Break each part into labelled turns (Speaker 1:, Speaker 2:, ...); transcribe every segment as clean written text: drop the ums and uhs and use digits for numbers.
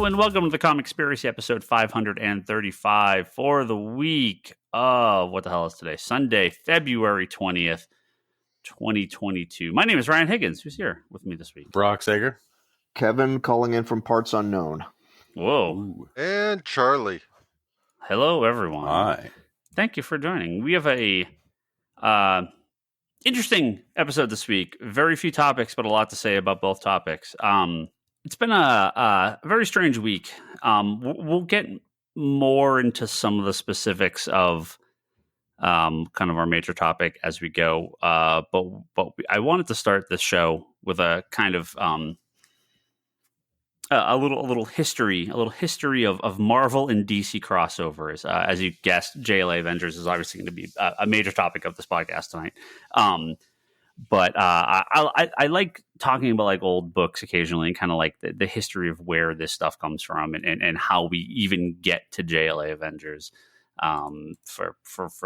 Speaker 1: Hello and welcome to the Comic Conspiracy episode 535 for the week of, what the hell is today? Sunday, February 20th, 2022. My name is Ryan Higgins. Who's here with me this week?
Speaker 2: Brock Sager.
Speaker 3: Kevin calling in from parts unknown.
Speaker 1: Whoa.
Speaker 2: Ooh.
Speaker 4: And Charlie.
Speaker 1: Hello, everyone.
Speaker 2: Hi.
Speaker 1: Thank you for joining. We have a interesting episode this week. Very few topics, but a lot to say about both topics. It's been a very strange week. We'll get more into some of the specifics of kind of our major topic as we go. But I wanted to start this show with a kind of a little history of Marvel and DC crossovers. As you guessed, Jla Avengers is obviously going to be a major topic of this podcast tonight. But I like talking about like old books occasionally and kind of like the history of where this stuff comes from and how we even get to Jla Avengers. For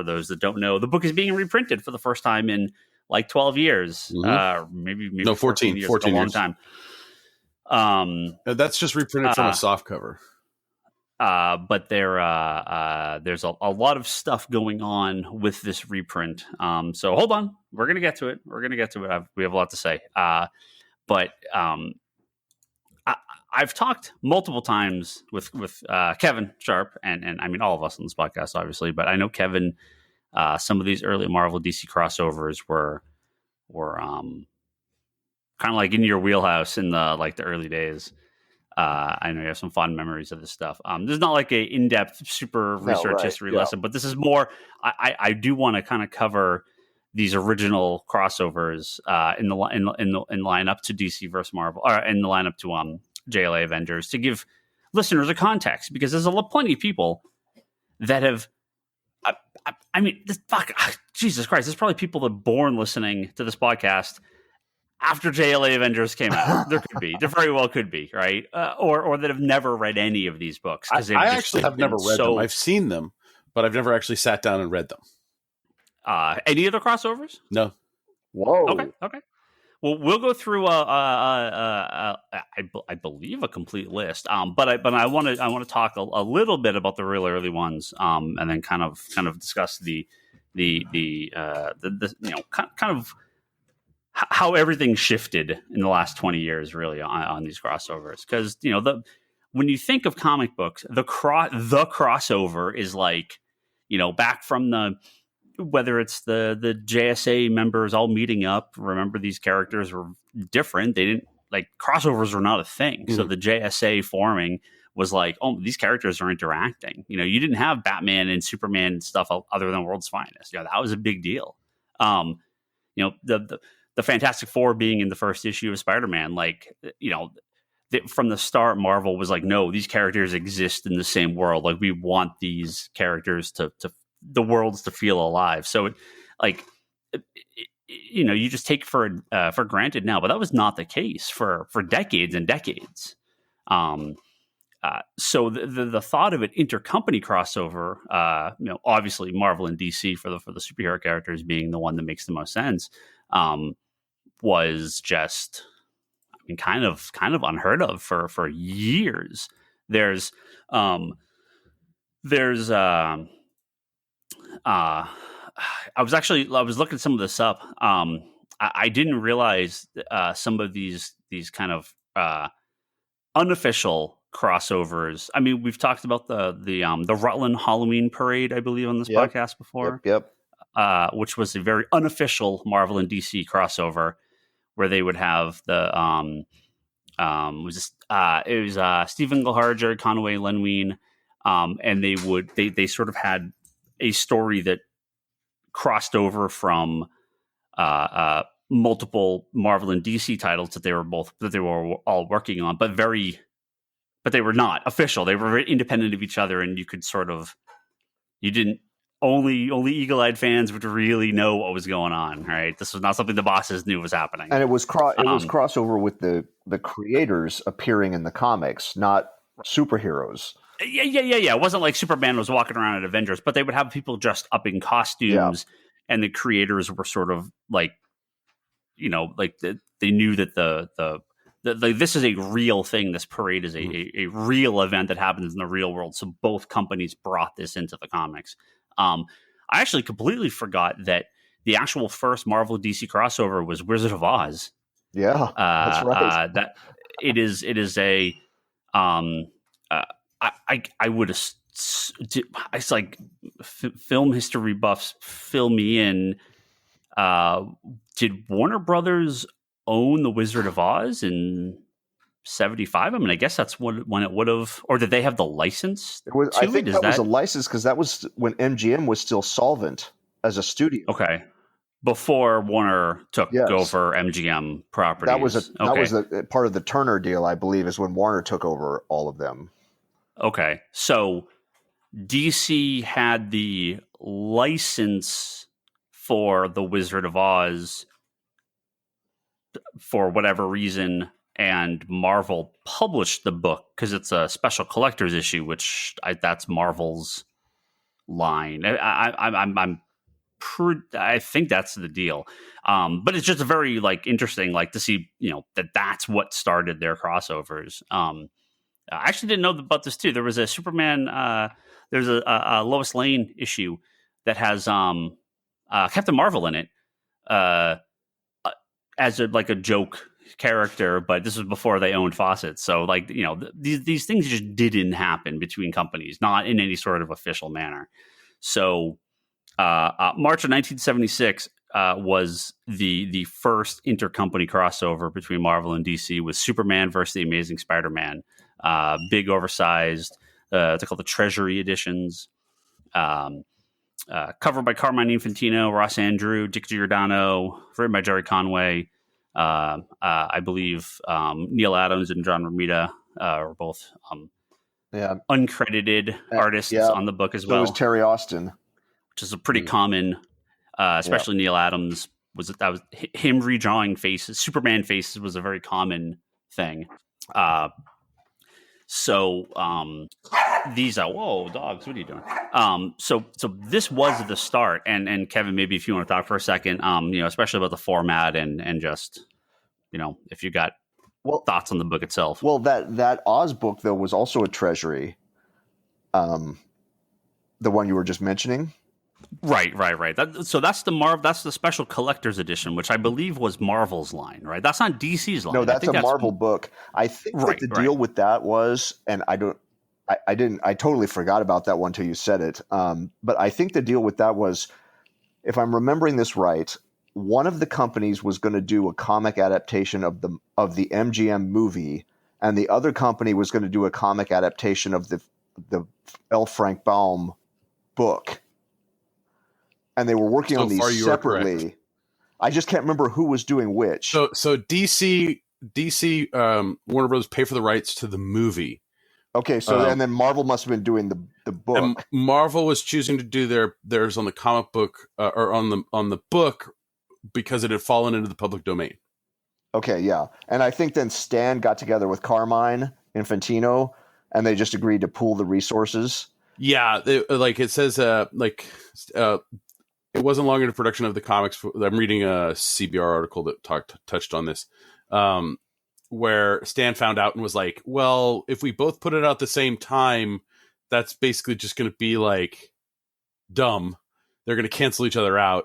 Speaker 1: those that don't know, the book is being reprinted for the first time in like 12 years.
Speaker 2: Mm-hmm.
Speaker 1: Maybe
Speaker 2: no, 14
Speaker 1: years.
Speaker 2: 14
Speaker 1: a long
Speaker 2: years.
Speaker 1: Time.
Speaker 2: That's just reprinted from a soft cover.
Speaker 1: But there's a lot of stuff going on with this reprint. So hold on, we're gonna get to it. We have a lot to say. But I've talked multiple times with Kevin Sharp and I mean all of us on this podcast, obviously. But I know Kevin, some of these early Marvel DC crossovers were kind of like in your wheelhouse in the early days. I know you have some fond memories of this stuff. This is not like a in-depth, super research history lesson, but this is more. I do want to kind of cover these original crossovers in lineup to DC versus Marvel, or in the lineup to JLA Avengers, to give listeners a context, because there's plenty of people that have. I mean, Jesus Christ! There's probably people that are born listening to this podcast after JLA Avengers came out. There very well could be, right? Or that have never read any of these books.
Speaker 2: I actually have never read them. I've seen them, but I've never actually sat down and read them.
Speaker 1: Any other crossovers?
Speaker 2: No.
Speaker 3: Whoa.
Speaker 1: Okay. Well, we'll go through I believe a complete list. But I want to talk a little bit about the real early ones. And then kind of discuss the kind of how everything shifted in the last 20 years, really, on these crossovers. Because, when you think of comic books, the crossover is like, back from whether it's the JSA members all meeting up. Remember, these characters were different. They didn't, crossovers were not a thing. Mm-hmm. So the JSA forming was like, oh, these characters are interacting. You didn't have Batman and Superman and stuff other than World's Finest. That was a big deal. The Fantastic Four being in the first issue of Spider-Man, from the start, Marvel was like, no, these characters exist in the same world. Like, we want these characters to the worlds to feel alive. So, you just take for granted now, but that was not the case for decades and decades. So the thought of an intercompany crossover, obviously Marvel and DC for the superhero characters being the one that makes the most sense. Was just, kind of unheard of for years. I was looking some of this up. I didn't realize some of these kind of unofficial crossovers. I mean, we've talked about the Rutland Halloween Parade, I believe, on this podcast before.
Speaker 3: Yep.
Speaker 1: Which was a very unofficial Marvel and DC crossover, where they would have it was Stephen Gillhard, Jared Conway, Len Wein, and they sort of had a story that crossed over from multiple Marvel and DC titles that they were all working on, but they were not official. They were very independent of each other, and you could only eagle-eyed fans would really know what was going on, right? This was not something the bosses knew was happening.
Speaker 3: And it was crossover with the creators appearing in the comics, not superheroes.
Speaker 1: Yeah. It wasn't like Superman was walking around at Avengers, but they would have people dressed up in costumes, and the creators were sort of like, they knew that the this is a real thing. This parade is a real event that happens in the real world. So both companies brought this into the comics. I actually completely forgot that the actual first Marvel DC crossover was Wizard of Oz.
Speaker 3: Yeah, that's right.
Speaker 1: That it is a I would it's like film history buffs fill me in. Did Warner Brothers own the Wizard of Oz in 75? I mean, I guess that's when it would have, or did they have the license?
Speaker 3: I think that was a license because that was when MGM was still solvent as a studio.
Speaker 1: Okay. Before Warner took over MGM properties.
Speaker 3: That was a part of the Turner deal, I believe, is when Warner took over all of them.
Speaker 1: Okay. So DC had the license for the Wizard of Oz for whatever reason, and Marvel published the book because it's a special collector's issue, which that's Marvel's line. I think that's the deal. But it's just a very interesting to see, that's what started their crossovers. I actually didn't know about this too. There was a Superman, there's a Lois Lane issue that has Captain Marvel in it as a joke character, but this was before they owned Fawcett. So these things just didn't happen between companies, not in any sort of official manner. So March of 1976 was the first intercompany crossover between Marvel and DC with Superman versus the Amazing Spider-Man. Big, oversized. They're called the Treasury editions. Covered by Carmine Infantino, Ross Andru, Dick Giordano, written by Jerry Conway. I believe Neil Adams and John Romita were both uncredited artists on the book as well.
Speaker 3: So was Terry Austin,
Speaker 1: which is a pretty common, especially Neil Adams. That was him redrawing faces, Superman faces was a very common thing. So these are whoa dogs, what are you doing? So this was the start, and Kevin, maybe if you want to talk for a second, especially about the format and just if you got thoughts on the book itself.
Speaker 3: Well, that Oz book though was also a Treasury, the one you were just mentioning.
Speaker 1: Right. So that's the special collector's edition, which I believe was Marvel's line, right? That's not DC's line.
Speaker 3: No, that's a Marvel book. I think that the deal with that was, and I totally forgot about that one till you said it. But I think the deal with that was, if I'm remembering this right, one of the companies was going to do a comic adaptation of the MGM movie, and the other company was going to do a comic adaptation of the L. Frank Baum book. And they were working on these separately. I just can't remember who was doing which.
Speaker 2: So DC Warner Bros. Pay for the rights to the movie.
Speaker 3: Okay, so and then Marvel must have been doing the book.
Speaker 2: And Marvel was choosing to do theirs on the comic book or on the book because it had fallen into the public domain.
Speaker 3: Okay, yeah, and I think then Stan got together with Carmine Infantino, and they just agreed to pool the resources.
Speaker 2: Yeah, it says it wasn't long into production of the comics. I'm reading a CBR article that touched on this, where Stan found out and was like, well, if we both put it out at the same time, that's basically just going to be dumb. They're going to cancel each other out.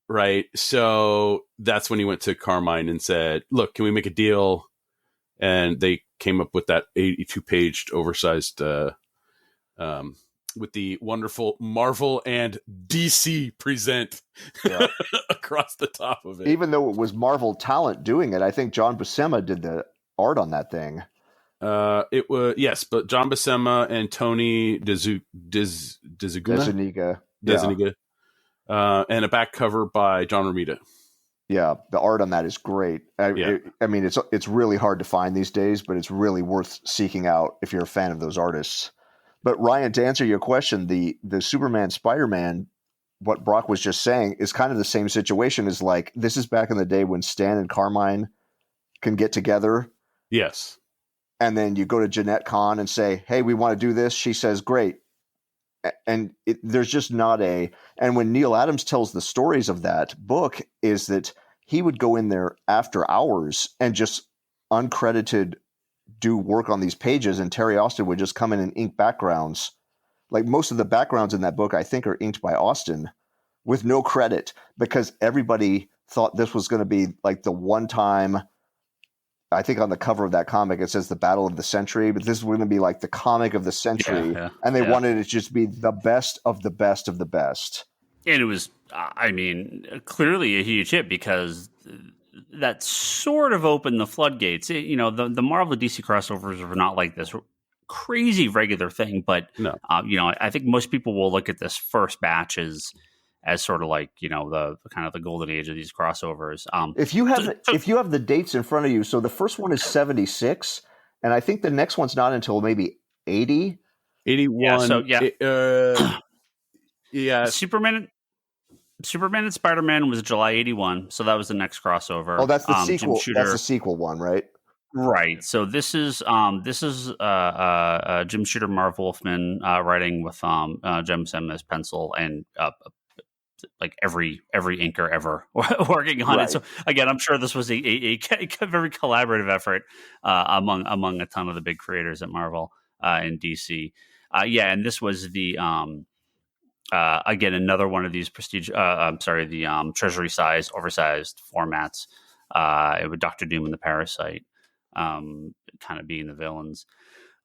Speaker 2: Right. So that's when he went to Carmine and said, look, can we make a deal? And they came up with that 82-paged oversized, with the wonderful Marvel and DC present across the top of it.
Speaker 3: Even though it was Marvel talent doing it, I think John Buscema did the art on that thing.
Speaker 2: It was, yes, but John Buscema and Tony DeZuniga. And a back cover by John Romita.
Speaker 3: Yeah, the art on that is great. I mean, it's really hard to find these days, but it's really worth seeking out if you're a fan of those artists. But Ryan, to answer your question, the Superman Spider-Man, what Brock was just saying, is kind of the same situation as this is back in the day when Stan and Carmine can get together.
Speaker 2: Yes.
Speaker 3: And then you go to Jeanette Kahn and say, hey, we want to do this. She says, great. And there's just not and when Neil Adams tells the stories of that book is that he would go in there after hours and just uncredited do work on these pages, and Terry Austin would just come in and ink backgrounds. Like most of the backgrounds in that book, I think, are inked by Austin with no credit, because everybody thought this was going to be like the one time. I think on the cover of that comic it says the Battle of the Century, but this is going to be like the comic of the century, and they wanted it to just be the best of the best of the best. And
Speaker 1: it was, clearly a huge hit, because that sort of opened the floodgates. The Marvel DC crossovers were not like this crazy regular thing, but
Speaker 2: no.
Speaker 1: I think most people will look at this first batch as sort of like, the kind of the golden age of these crossovers.
Speaker 3: If you have the dates in front of you, so the first one is 76, and I think the next one's not until maybe 80.
Speaker 2: 81.
Speaker 1: Yeah. Superman and Spider-Man was July 81, so that was the next crossover.
Speaker 3: Oh, that's the sequel. That's the sequel one, right?
Speaker 1: Right. So this is Jim Shooter, Marv Wolfman writing with Jem Sim as pencil, and like every inker ever working on it. So again, I'm sure this was a very collaborative effort among a ton of the big creators at Marvel and DC. And this was the again, another one of these prestige. The treasury size, oversized formats. It would Doctor Doom and the Parasite, kind of being the villains.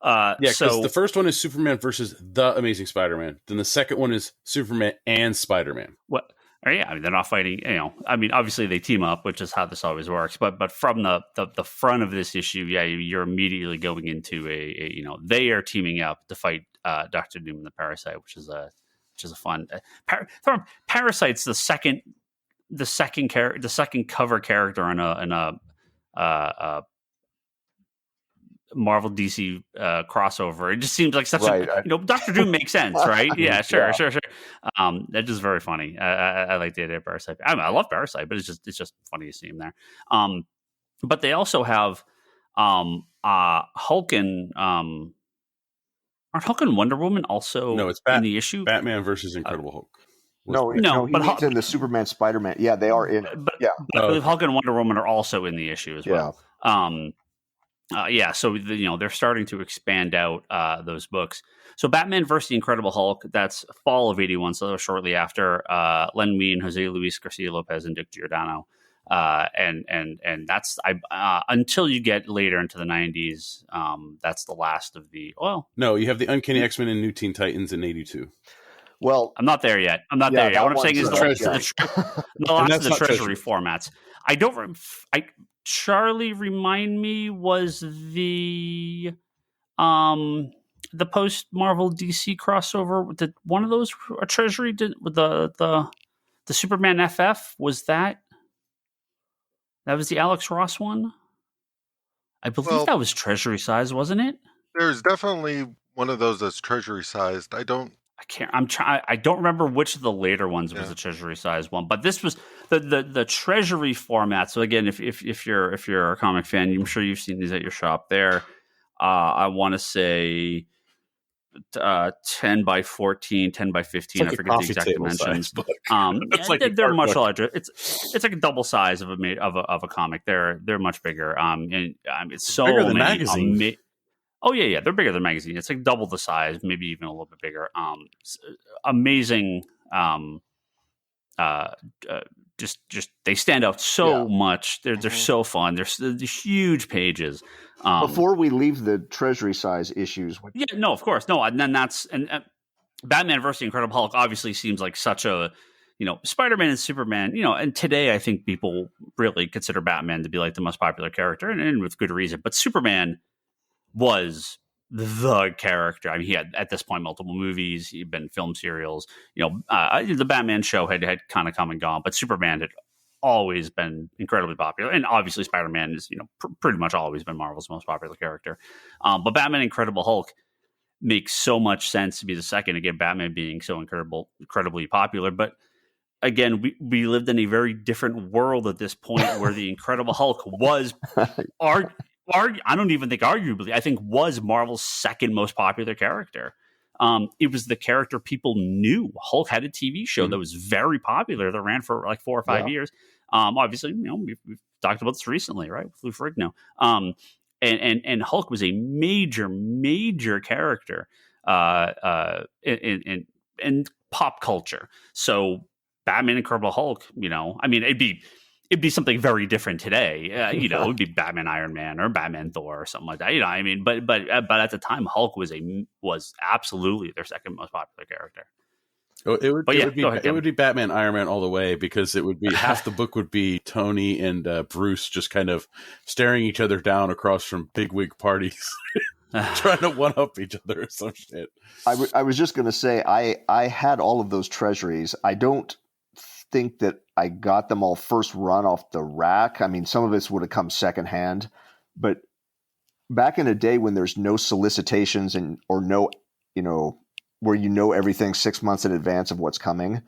Speaker 2: Because the first one is Superman versus the Amazing Spider-Man. Then the second one is Superman and Spider-Man.
Speaker 1: What? They're not fighting. Obviously they team up, which is how this always works. But from the front of this issue, you're immediately going into they are teaming up to fight Doctor Doom and the Parasite, which is a fun. Parasite's the second cover character in a Marvel DC crossover. It just seems like such Doctor Doom makes sense, right? Yeah, sure. That is very funny. I like the idea of Parasite. I love Parasite, but it's just funny to see him there. But they also have Hulk and aren't Hulk and Wonder Woman also in the issue?
Speaker 2: Batman versus Incredible Hulk.
Speaker 3: But Hulk in the Superman Spider-Man. Yeah, they are in it.
Speaker 1: But I believe Hulk and Wonder Woman are also in the issue as well. So they're starting to expand out those books. So Batman versus the Incredible Hulk, that's fall of 81, so that was shortly after Len Wein, Jose Luis Garcia Lopez, and Dick Giordano. And that's until you get later into the 90s, that's the last of the
Speaker 2: No, you have the Uncanny X-Men and New Teen Titans in 82.
Speaker 1: Well, I'm not there yet. What I'm saying is the last of the treasury formats. Charlie, remind me, was the post Marvel DC crossover? Did one of those a treasury? Did with the Superman FF? Was that was the Alex Ross one? I believe that was treasury size, wasn't it?
Speaker 4: There's definitely one of those that's treasury sized. I don't
Speaker 1: remember which of the later ones was the treasury size one, but this was the treasury format. So again, if you're a comic fan, I'm sure you've seen these at your shop there. I want to say 10 by 14, 10 by 15. I forget the exact dimensions. They're much larger. It's like a double size of a comic. They're much bigger. And it's so
Speaker 2: bigger than magazine.
Speaker 1: They're bigger than magazine. It's like double the size, maybe even a little bit bigger. Amazing. Just they stand out so much. They're so fun. They're huge pages.
Speaker 3: Before we leave the treasury size issues,
Speaker 1: of course, no, and then Batman versus the Incredible Hulk obviously seems like such a Spider-Man and Superman. And today I think people really consider Batman to be like the most popular character, and with good reason. But Superman was the character. I mean, he had at this point multiple movies. He'd been film serials. The Batman show had kind of come and gone, but Superman had always been incredibly popular, and obviously Spider-Man is pretty much always been Marvel's most popular character. But Batman Incredible Hulk makes so much sense to be the second. Again, Batman being so incredibly popular, but again, we lived in a very different world at this point where the Incredible Hulk was I don't even think arguably, I think was Marvel's second most popular character. It was the character people knew. Hulk had a TV show that was very popular that ran for like 4 or 5 years. Obviously, we've talked about this recently, right? With Lou Ferrigno. And Hulk was a major character in pop culture. So Batman Incredible Hulk, I mean, it'd be something very different today. It'd be Batman Iron Man or Batman Thor or something like that. I mean, but at the time, Hulk was absolutely their second most popular character.
Speaker 2: It would be Batman Iron Man all the way, because it would be half the book would be Tony and Bruce just kind of staring each other down across from bigwig parties, trying to one up each other or some shit.
Speaker 3: I was just going to say I had all of those treasuries. I don't think that I got them all first run off the rack. I mean, some of it would have come secondhand, but back in a day when there's no solicitations or no, where everything 6 months in advance of what's coming,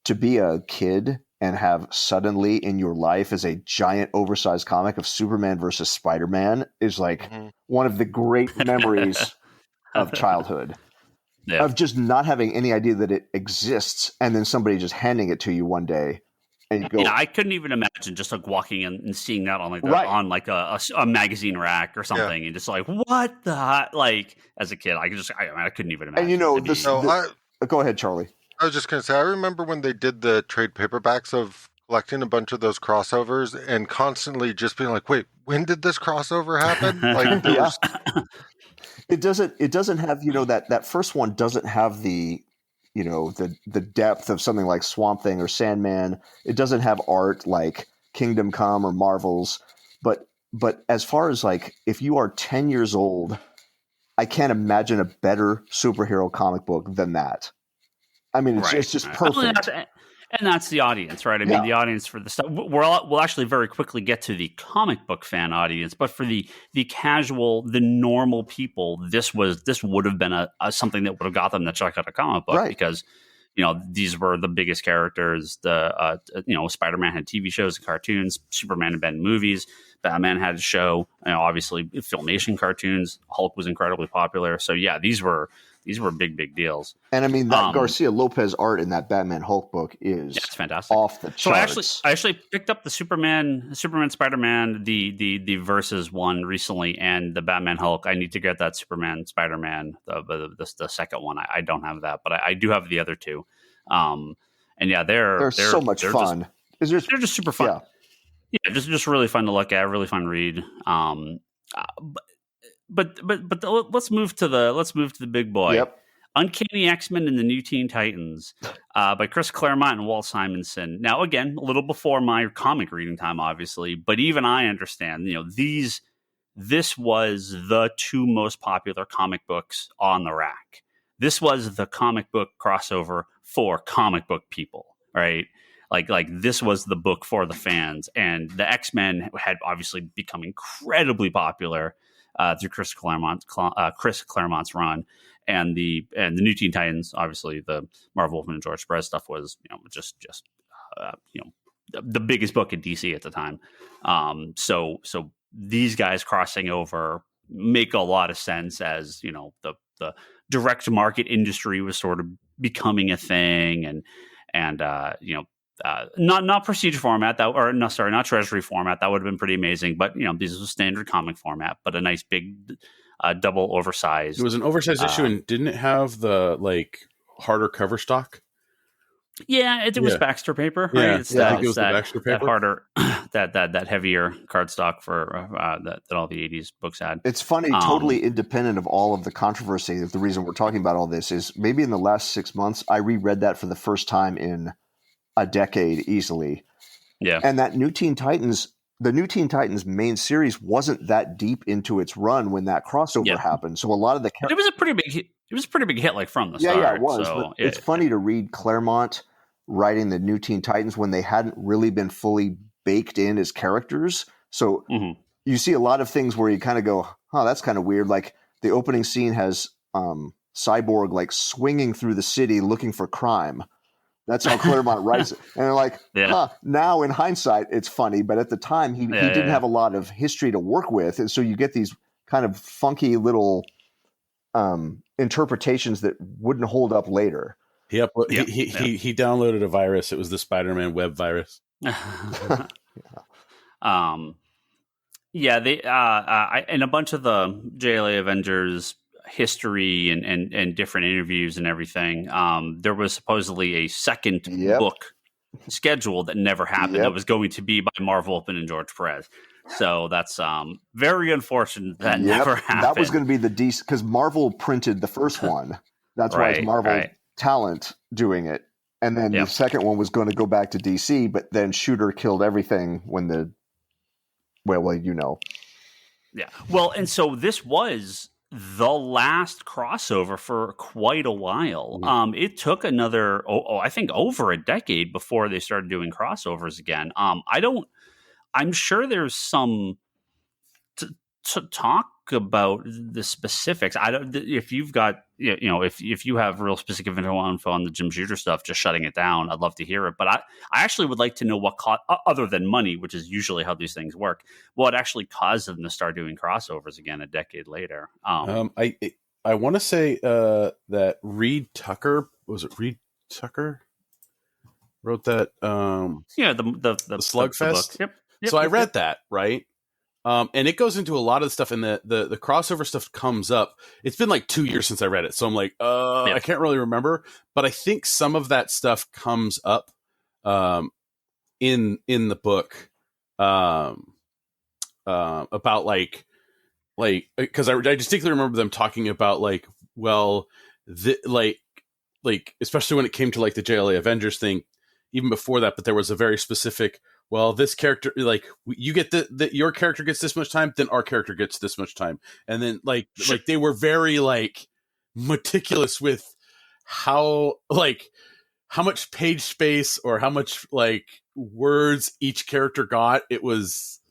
Speaker 3: to be a kid and have suddenly in your life as a giant oversized comic of Superman versus Spider-Man is like one of the great memories of childhood. Yeah. Of just not having any idea that it exists, and then somebody just handing it to you one day, and you go.
Speaker 1: Yeah, I couldn't even imagine just like walking in and seeing that on a magazine rack or something, and just like, what the, like, as a kid, I couldn't even imagine.
Speaker 3: And go ahead, Charlie.
Speaker 4: I was just going to say, I remember when they did the trade paperbacks of collecting a bunch of those crossovers, and constantly just being like, wait, when did this crossover happen? Like,
Speaker 3: It doesn't have, that first one doesn't have the depth of something like Swamp Thing or Sandman. It doesn't have art like Kingdom Come or Marvel's, but as far as like, if you are 10 years old, I can't imagine a better superhero comic book than that. I mean, it's just perfect.
Speaker 1: And that's the audience, right? I mean, the audience for the stuff. We'll actually very quickly get to the comic book fan audience, but for the casual, the normal people, this would have been something that would have got them to check out a comic book, because these were the biggest characters. Spider-Man had TV shows and cartoons. Superman had been movies. Batman had a show. Obviously, Filmation cartoons. Hulk was incredibly popular. So yeah, these were big deals.
Speaker 3: And I mean, that Garcia Lopez art in that Batman Hulk book is
Speaker 1: it's fantastic,
Speaker 3: off the charts.
Speaker 1: So I actually picked up the Superman Spider-Man, the Versus one recently, and the Batman Hulk. I need to get that Superman Spider-Man, the second one. I don't have that, but I do have the other two. And yeah, they're
Speaker 3: so much fun.
Speaker 1: They're just super fun. Yeah, just really fun to look at, really fun read. But let's move to the big boy.
Speaker 3: Yep.
Speaker 1: Uncanny X-Men and the New Teen Titans by Chris Claremont and Walt Simonson. Now, again, a little before my comic reading time, obviously, but even I understand, this was the two most popular comic books on the rack. This was the comic book crossover for comic book people, right? Like this was the book for the fans, and the X-Men had obviously become incredibly popular through Chris Claremont's run, and the New Teen Titans, obviously the Marv Wolfman and George Perez stuff was just the biggest book in DC at the time. So these guys crossing over make a lot of sense as the direct market industry was sort of becoming a thing, and not prestige format not treasury format. That would have been pretty amazing, but this is a standard comic format, but a nice big double oversized.
Speaker 2: It was an oversized issue, and didn't it have the harder cover stock?
Speaker 1: Yeah, it was Baxter paper. Right? I think it was the Baxter paper. That harder, that heavier cardstock for that all the 80s books had.
Speaker 3: It's funny, totally independent of all of the controversy. The reason we're talking about all this is maybe in the last 6 months, I reread that for the first time in a decade easily.
Speaker 1: Yeah.
Speaker 3: And that the New Teen Titans main series wasn't that deep into its run when that crossover happened. So a lot of the
Speaker 1: it was a pretty big hit from the start.
Speaker 3: Yeah, it was. So it's funny to read Claremont writing the New Teen Titans when they hadn't really been fully baked in as characters. So you see a lot of things where you kind of go, "Oh, that's kind of weird." Like the opening scene has Cyborg swinging through the city looking for crime. That's how Claremont writes it. And they're like, now in hindsight, it's funny. But at the time, he didn't have a lot of history to work with. And so you get these kind of funky little interpretations that wouldn't hold up later.
Speaker 2: He downloaded a virus. It was the Spider-Man web virus.
Speaker 1: Yeah, they and a bunch of the Jla Avengers history and different interviews and everything. There was supposedly a second book scheduled that never happened. That was going to be by Marv Wolfman and George Perez. So that's very unfortunate that never happened.
Speaker 3: That was going to be the DC, because Marvel printed the first one. That's why it's Marvel talent doing it. And then the second one was going to go back to DC, but then Shooter killed everything when the
Speaker 1: Yeah. Well, and so this was the last crossover for quite a while. It took another, I think over a decade before they started doing crossovers again. I'm sure there's some to talk about the specifics. I don't, if you've got, if you have real specific info on the Jim Shooter stuff, just shutting it down, I'd love to hear it. But I actually would like to know what other than money, which is usually how these things work, what actually caused them to start doing crossovers again a decade later.
Speaker 2: I want to say that Reed Tucker, was it Reed Tucker wrote that? The Slugfest.
Speaker 1: Yep.
Speaker 2: So I read that, right? And it goes into a lot of the stuff, and the crossover stuff comes up. It's been like 2 years since I read it, so I'm like, I can't really remember. But I think some of that stuff comes up in the book about like because I distinctly remember them talking about especially when it came to like the Jla Avengers thing, even before that. But there was a very specific, well, this character, like, you get your character gets this much time, then our character gets this much time. And then like they were very like meticulous with how much page space or how much like words each character got. It was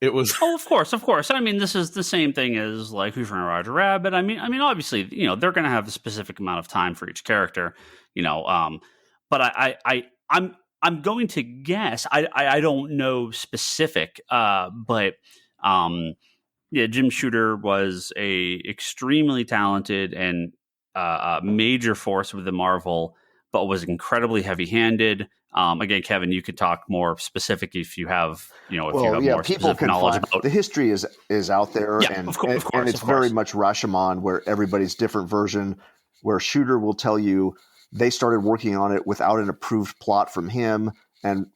Speaker 1: Oh, of course. I mean, this is the same thing as like Who Framed Roger Rabbit. I mean, obviously, they're going to have a specific amount of time for each character, but I'm going to guess. I don't know specific, but Jim Shooter was a extremely talented and major force within Marvel, but was incredibly heavy-handed. Again, Kevin, you could talk more specific if you have, more specific knowledge about
Speaker 3: the history is out there, and it's very much Rashomon, where everybody's different version. Where Shooter will tell you they started working on it without an approved plot from him. And,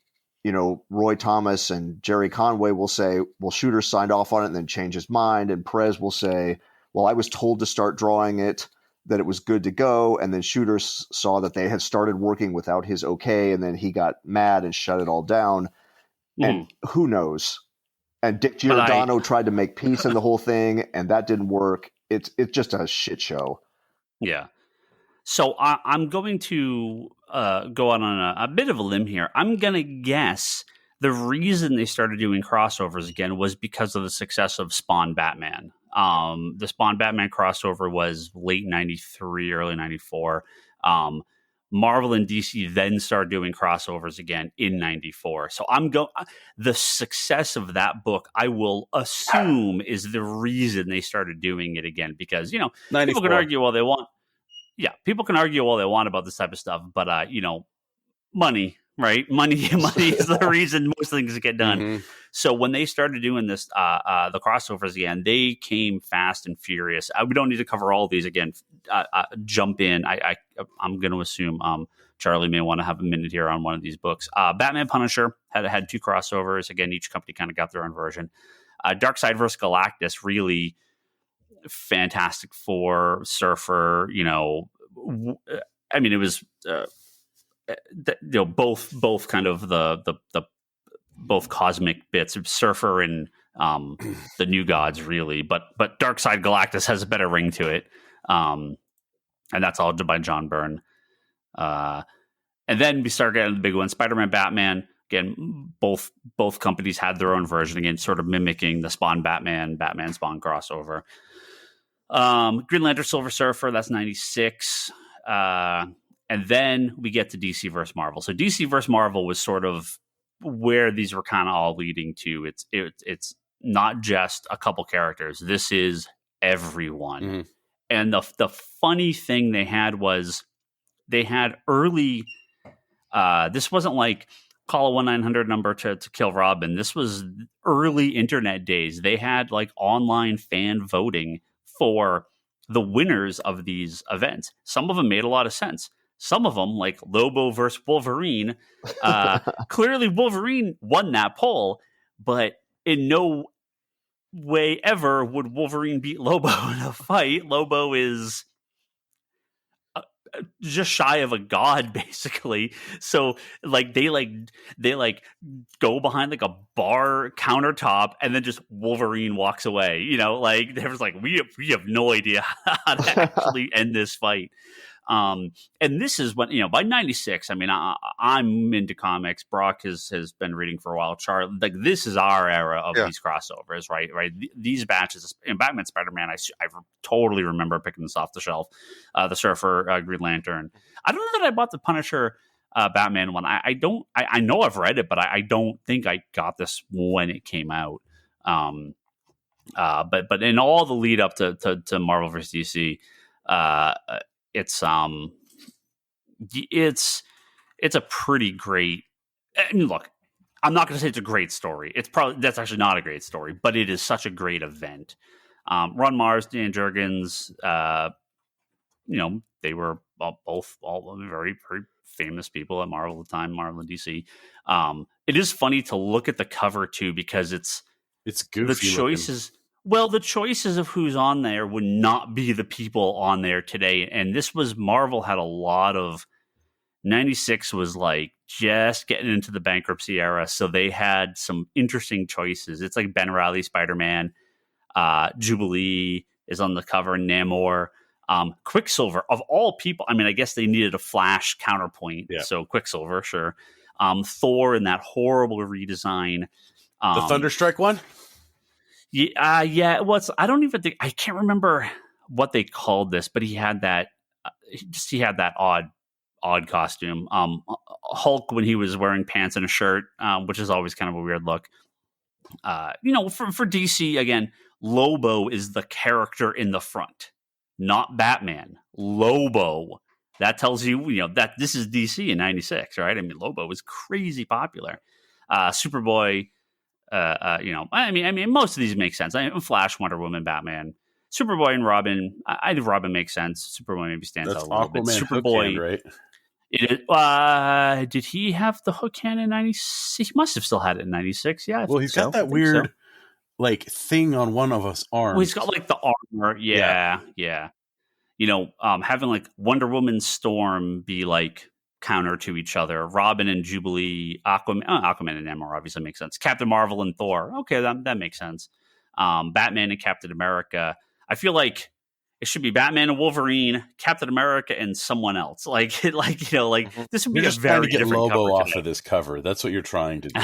Speaker 3: Roy Thomas and Jerry Conway will say, well, Shooter signed off on it and then changed his mind. And Perez will say, well, I was told to start drawing it, that it was good to go. And then Shooter saw that they had started working without his okay. And then he got mad and shut it all down. And who knows? And Dick Giordano tried to make peace in the whole thing, and that didn't work. It's just a shit show.
Speaker 1: Yeah. So I'm going to go out on a bit of a limb here. I'm going to guess the reason they started doing crossovers again was because of the success of Spawn Batman. The Spawn Batman crossover was late 93, early 94. Marvel and DC then started doing crossovers again in 94. So the success of that book, I will assume, is the reason they started doing it again, because, people can argue all they want. Yeah, people can argue all they want about this type of stuff, but money, right? Money is the reason most things get done. Mm-hmm. So when they started doing this, the crossovers again, they came fast and furious. We don't need to cover all of these again. Jump in. I'm going to assume Charlie may want to have a minute here on one of these books. Batman Punisher had two crossovers. Again, each company kind of got their own version. Darkseid versus Galactus, really Fantastic Four, Surfer, I mean, it was both kind of the both cosmic bits of Surfer and the New Gods, really, but Darkseid Galactus has a better ring to it, and that's all by John Byrne. And then we start getting the big one, Spider-Man, Batman. Again, both companies had their own version, again, sort of mimicking the Spawn Batman Spawn crossover. Green Lantern, Silver Surfer, that's 96. And then we get to DC versus Marvel. So DC versus Marvel was sort of where these were kind of all leading to. It's not just a couple characters. This is everyone. Mm-hmm. And the funny thing they had was they had early. This wasn't like call a 1-900 number to kill Robin. This was early internet days. They had like online fan voting for the winners of these events. Some of them made a lot of sense. Some of them, like Lobo versus Wolverine, clearly Wolverine won that poll, but in no way ever would Wolverine beat Lobo in a fight. Lobo is just shy of a god, basically. So like they go behind like a bar countertop, and then just Wolverine walks away. You know, like there was like we have no idea how to actually end this fight. And this is when, you know, by 96, I mean, I'm into comics. Brock has been reading for a while. Charlie, like this is our era of these crossovers, right? These batches in Batman, Spider-Man, I totally remember picking this off the shelf. The Surfer, Green Lantern. I don't know that I bought the Punisher, Batman one. I know I've read it, but I don't think I got this when it came out. But in all the lead up to Marvel vs. DC, it's a pretty great. I mean, look, I'm not going to say it's a great story. That's actually not a great story, but it is such a great event. Ron Mars, Dan Jurgens, you know, they were both very, very famous people at Marvel at the time, Marvel and DC. It is funny to look at the cover too, because it's goofy. The choices. Looking. Well, the choices of who's on there would not be the people on there today. And this was, Marvel had a lot of, 96 was like just getting into the bankruptcy era. So they had some interesting choices. It's like Ben Reilly, Spider-Man, Jubilee is on the cover, Namor, Quicksilver, of all people. I mean, I guess they needed a Flash counterpoint. Yeah. So Quicksilver, sure. Thor in that horrible redesign.
Speaker 2: The Thunderstrike one?
Speaker 1: Yeah. Well, I don't even think, I can't remember what they called this, but he had that odd costume. Hulk when he was wearing pants and a shirt, which is always kind of a weird look. You know, for DC again, Lobo is the character in the front, not Batman. Lobo. That tells you, you know, that this is DC in 96, right? I mean, Lobo was crazy popular. Superboy. You know, I mean, most of these make sense. Flash, Wonder Woman, Batman, Superboy, and Robin. I think Robin makes sense. Superboy maybe stands out a little bit. Superboy, right? Did he have the hook hand in 96? He must have still had it in 96. Yeah.
Speaker 2: Well, he's got that weird like thing on one of his arms.
Speaker 1: Well, he's got like the armor. Yeah. You know, having like Wonder Woman, Storm be like counter to each other. Robin and Jubilee, Aquaman and Namor obviously makes sense. Captain Marvel and Thor, okay, that makes sense. Batman and Captain America. I feel like it should be Batman and Wolverine, Captain America, and someone else. Like you know, like this would be a very different
Speaker 2: Lobo
Speaker 1: cover
Speaker 2: off of this cover. That's what you're trying to do.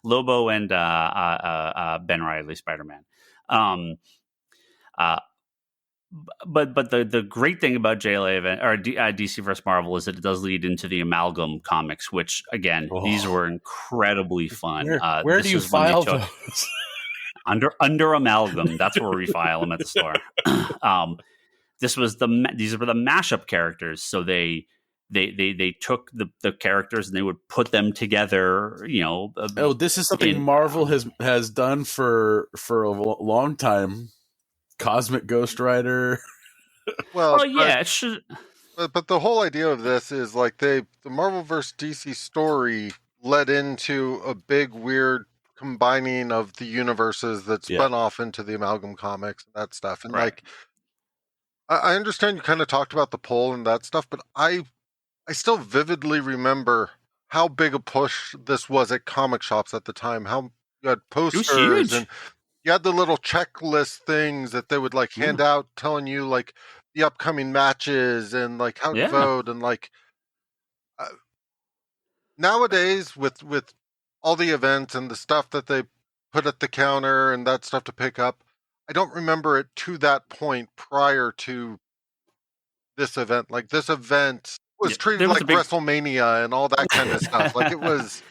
Speaker 1: Lobo and Ben Reilly, Spider-Man. But the great thing about Jla Event or DC vs. Marvel is that it does lead into the Amalgam comics, which again, these were incredibly fun.
Speaker 2: Where do you file those?
Speaker 1: Under Amalgam. That's where we file them at the store. These were the mashup characters, so they took the characters and they would put them together. You know,
Speaker 2: this is something Marvel has done for a long time. Cosmic Ghost Rider.
Speaker 4: Well,
Speaker 1: yeah, it should.
Speaker 4: But the whole idea of this is like the Marvel vs. DC story led into a big weird combining of the universes that spun off into the Amalgam comics and that stuff. And like, I understand you kind of talked about the poll and that stuff, but I still vividly remember how big a push this was at comic shops at the time. How you had posters and you had the little checklist things that they would like hand out telling you like the upcoming matches and like how to vote and like nowadays with all the events and the stuff that they put at the counter and that stuff to pick up, I don't remember it to that point prior to this event. Like this event was treated like WrestleMania and all that kind of stuff. Like it was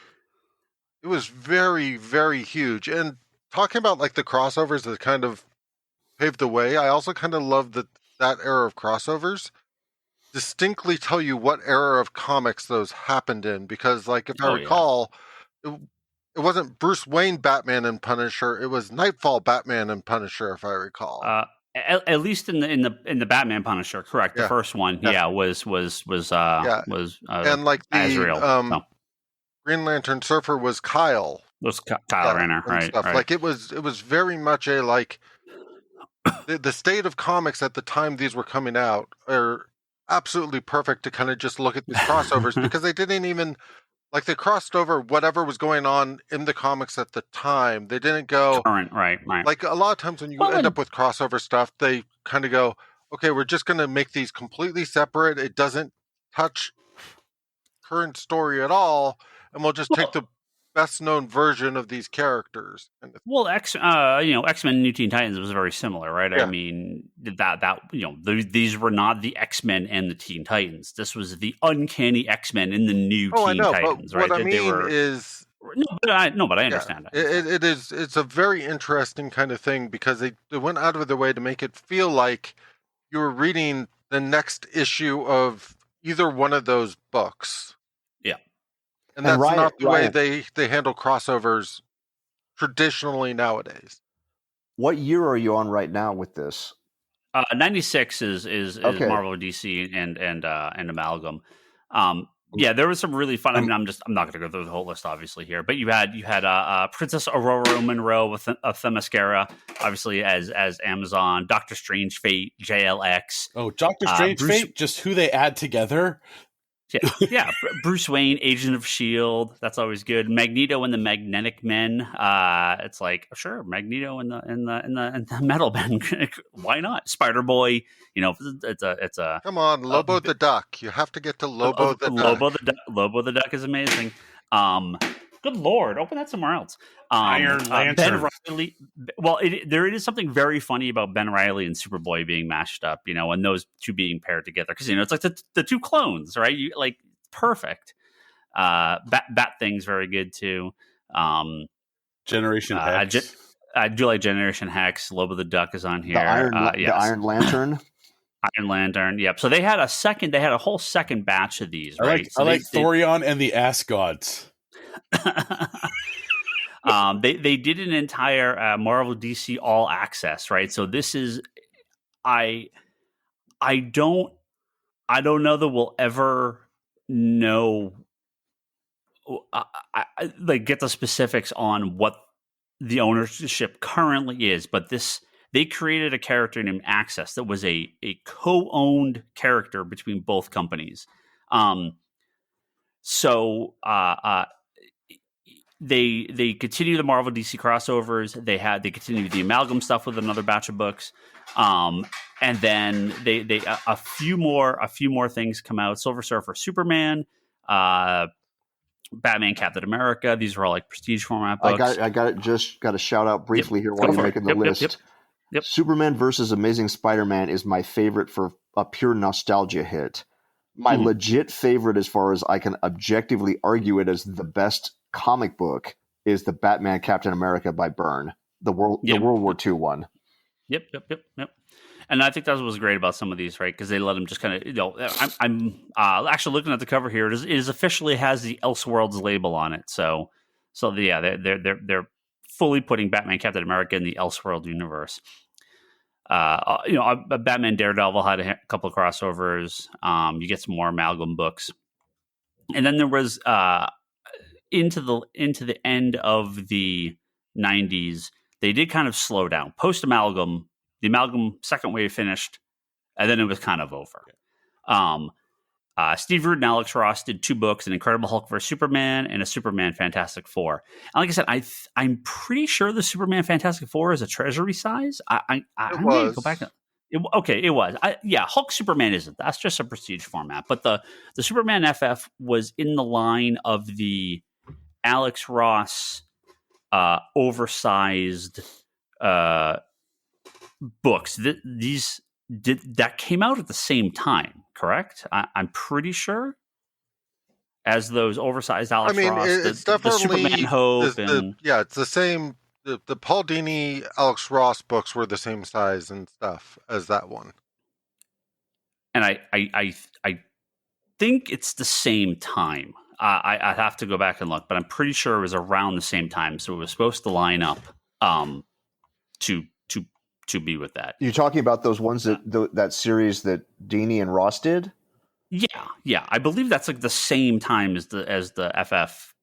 Speaker 4: very, very huge. And talking about like the crossovers that kind of paved the way, I also kind of love that era of crossovers. distinctly tell you what era of comics those happened in, because, like, if I recall, it wasn't Bruce Wayne Batman and Punisher; it was Nightfall Batman and Punisher, if I recall.
Speaker 1: At least in the Batman Punisher, correct? The first one, was
Speaker 4: and like the
Speaker 1: Azrael.
Speaker 4: Green Lantern Surfer was Kyle.
Speaker 1: Was Kyle Rayner, right?
Speaker 4: Like it was very much a like the state of comics at the time these were coming out are absolutely perfect to kind of just look at these crossovers because they didn't even like they crossed over whatever was going on in the comics at the time. They didn't go
Speaker 1: current, right.
Speaker 4: Like a lot of times when you end up with crossover stuff, they kind of go, okay, we're just going to make these completely separate. It doesn't touch current story at all, and we'll just take the best known version of these characters.
Speaker 1: Well, X-Men New Teen Titans was very similar, right?
Speaker 4: Yeah.
Speaker 1: I mean, these were not the X-Men and the Teen Titans. This was the uncanny X-Men in the New Teen Titans,
Speaker 4: but
Speaker 1: right?
Speaker 4: What I mean is
Speaker 1: but I understand that.
Speaker 4: It's a very interesting kind of thing because they went out of their way to make it feel like you were reading the next issue of either one of those books. And that's not the way they handle crossovers traditionally nowadays.
Speaker 3: What year are you on right now with this?
Speaker 1: 96 is Marvel, DC, and Amalgam. There was some really fun. I mean, I'm not going to go through the whole list, obviously here, but you had Princess Aurora Monroe with Themyscira, obviously as Amazon, Doctor Strange Fate, JLX.
Speaker 2: Oh, Doctor Strange Fate, just who they add together.
Speaker 1: Yeah. Bruce Wayne, Agent of S.H.I.E.L.D. That's always good. Magneto and the Magnetic Men. It's like, sure, Magneto and the Metal Men. Why not? Spider Boy. It's a.
Speaker 4: Come on, Lobo the Duck. You have to get to Lobo the Duck.
Speaker 1: Lobo the Duck is amazing. Good Lord, open that somewhere else.
Speaker 2: Iron Lantern.
Speaker 1: Ben Reilly. Well, there is something very funny about Ben Reilly and Superboy being mashed up, and those two being paired together because it's like the two clones, right? You like perfect. Bat Thing's very good too.
Speaker 2: Generation Hex.
Speaker 1: I do like Generation Hex. Lobo the Duck is on here.
Speaker 3: The Iron Lantern.
Speaker 1: Iron Lantern. Yep. So they had a whole second batch of these. Right.
Speaker 2: I like Thorion and the Ass Gods.
Speaker 1: They did an entire Marvel DC All Access, right? So this is I don't know that we'll ever know get the specifics on what the ownership currently is, but they created a character named Access that was a co-owned character between both companies. They continue the Marvel DC crossovers. They continue the Amalgam stuff with another batch of books, and then they a few more things come out. Silver Surfer, Superman, Batman, Captain America. These are all like prestige format books.
Speaker 3: I got it. Just got to shout out briefly here while you're making the list.
Speaker 1: Yep.
Speaker 3: Superman versus Amazing Spider-Man is my favorite for a pure nostalgia hit. My legit favorite, as far as I can objectively argue it as the best comic book, is the Batman Captain America by Byrne, the World War II one.
Speaker 1: Yep. And I think that was great about some of these, right? Because they let them just kind of, I'm actually looking at the cover here. It is officially has the Elseworlds label on it. So yeah, they're fully putting Batman Captain America in the Elseworld universe. Batman Daredevil had a couple of crossovers. You get some more Amalgam books, and then there was into the end of the 90s. They did kind of slow down post Amalgam. The Amalgam second wave finished, and then it was kind of over. Steve Root and Alex Ross did 2 books: an Incredible Hulk vs. Superman and a Superman Fantastic Four. And like I said, I'm pretty sure the Superman Fantastic Four is a treasury size. I need to go back. It was. Hulk Superman isn't. That's just a prestige format. But the Superman FF was in the line of the Alex Ross oversized books. That came out at the same time, correct? I'm pretty sure. As those oversized Alex Ross,
Speaker 4: it's definitely
Speaker 1: the Superman Hope.
Speaker 4: It's the same. The Paul Dini Alex Ross books were the same size and stuff as that one.
Speaker 1: and I think it's the same time. I'd have to go back and look, but I'm pretty sure it was around the same time. So it was supposed to line up to be with that.
Speaker 3: You're talking about those ones that series that Dini and Ross did?
Speaker 1: Yeah. I believe that's like the same time as the FF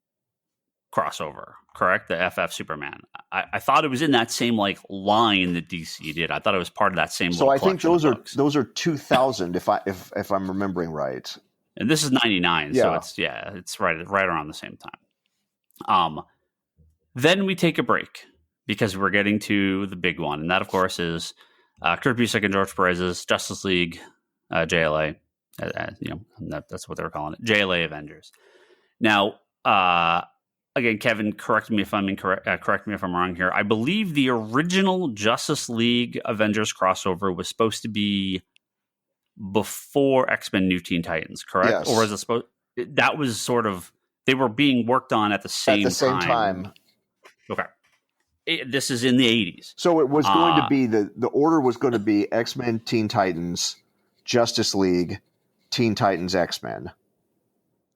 Speaker 1: crossover, correct? The FF Superman. I thought it was in that same like line that DC did. I thought it was part of that same.
Speaker 3: So I think those are 2000 if I'm remembering right.
Speaker 1: And this is 99, so it's right around the same time. Then we take a break because we're getting to the big one, and that of course is Kurt Busiek and George Perez's Justice League JLA. That's what they were calling it, JLA Avengers. Now, again, Kevin, correct me if I'm incorrect. Correct me if I'm wrong here. I believe the original Justice League Avengers crossover was supposed to be before X-Men New Teen Titans, correct?
Speaker 3: Yes.
Speaker 1: Or was it supposed? That was sort of, they were being worked on at the same time. Okay. This is in the 80s.
Speaker 3: So it was going to be the order was going to be X-Men, Teen Titans, Justice League, Teen Titans, X-Men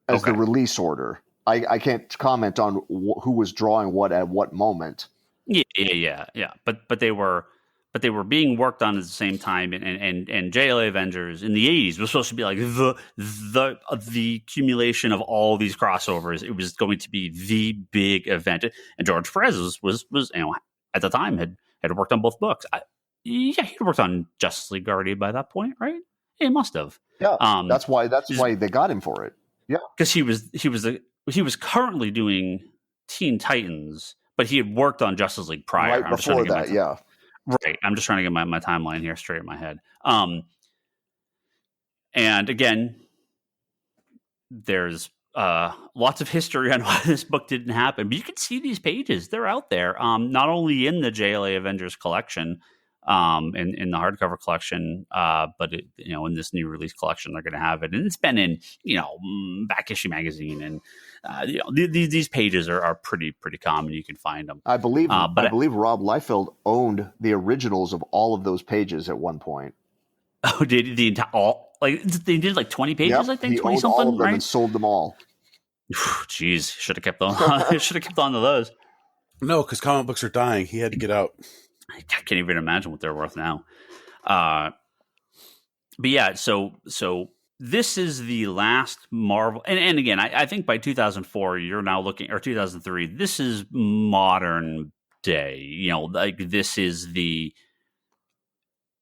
Speaker 3: as the release order. I can't comment on who was drawing what at what moment.
Speaker 1: Yeah. But they were being worked on at the same time, and JLA Avengers in the 80s was supposed to be like the accumulation of all these crossovers. It was going to be the big event, and George Perez was at the time had worked on both books. He worked on Justice League already by that point, right? He must have.
Speaker 3: Yeah, that's why they got him for it. Yeah,
Speaker 1: because he was currently doing Teen Titans, but he had worked on Justice League prior.
Speaker 3: Right before that, yeah.
Speaker 1: Right. I'm just trying to get my timeline here straight in my head. And again, there's lots of history on why this book didn't happen. But you can see these pages. They're out there, not only in the JLA Avengers collection, in the hardcover collection, but in this new release collection, they're going to have it. And it's been in, Back Issue Magazine. And, these pages are pretty common. You can find them.
Speaker 3: I believe Rob Liefeld owned the originals of all of those pages at one point.
Speaker 1: Oh, did the entire they did like 20 pages? Yep, I think
Speaker 3: he
Speaker 1: 20
Speaker 3: owned
Speaker 1: something,
Speaker 3: all of them
Speaker 1: right?
Speaker 3: and sold them all.
Speaker 1: Jeez, should have kept on. Should have kept on to those.
Speaker 2: No, because comic books are dying. He had to get out.
Speaker 1: I can't even imagine what they're worth now. But yeah, so this is the last Marvel, and again, I think by 2004, you're now looking, or 2003, this is modern day. This is the.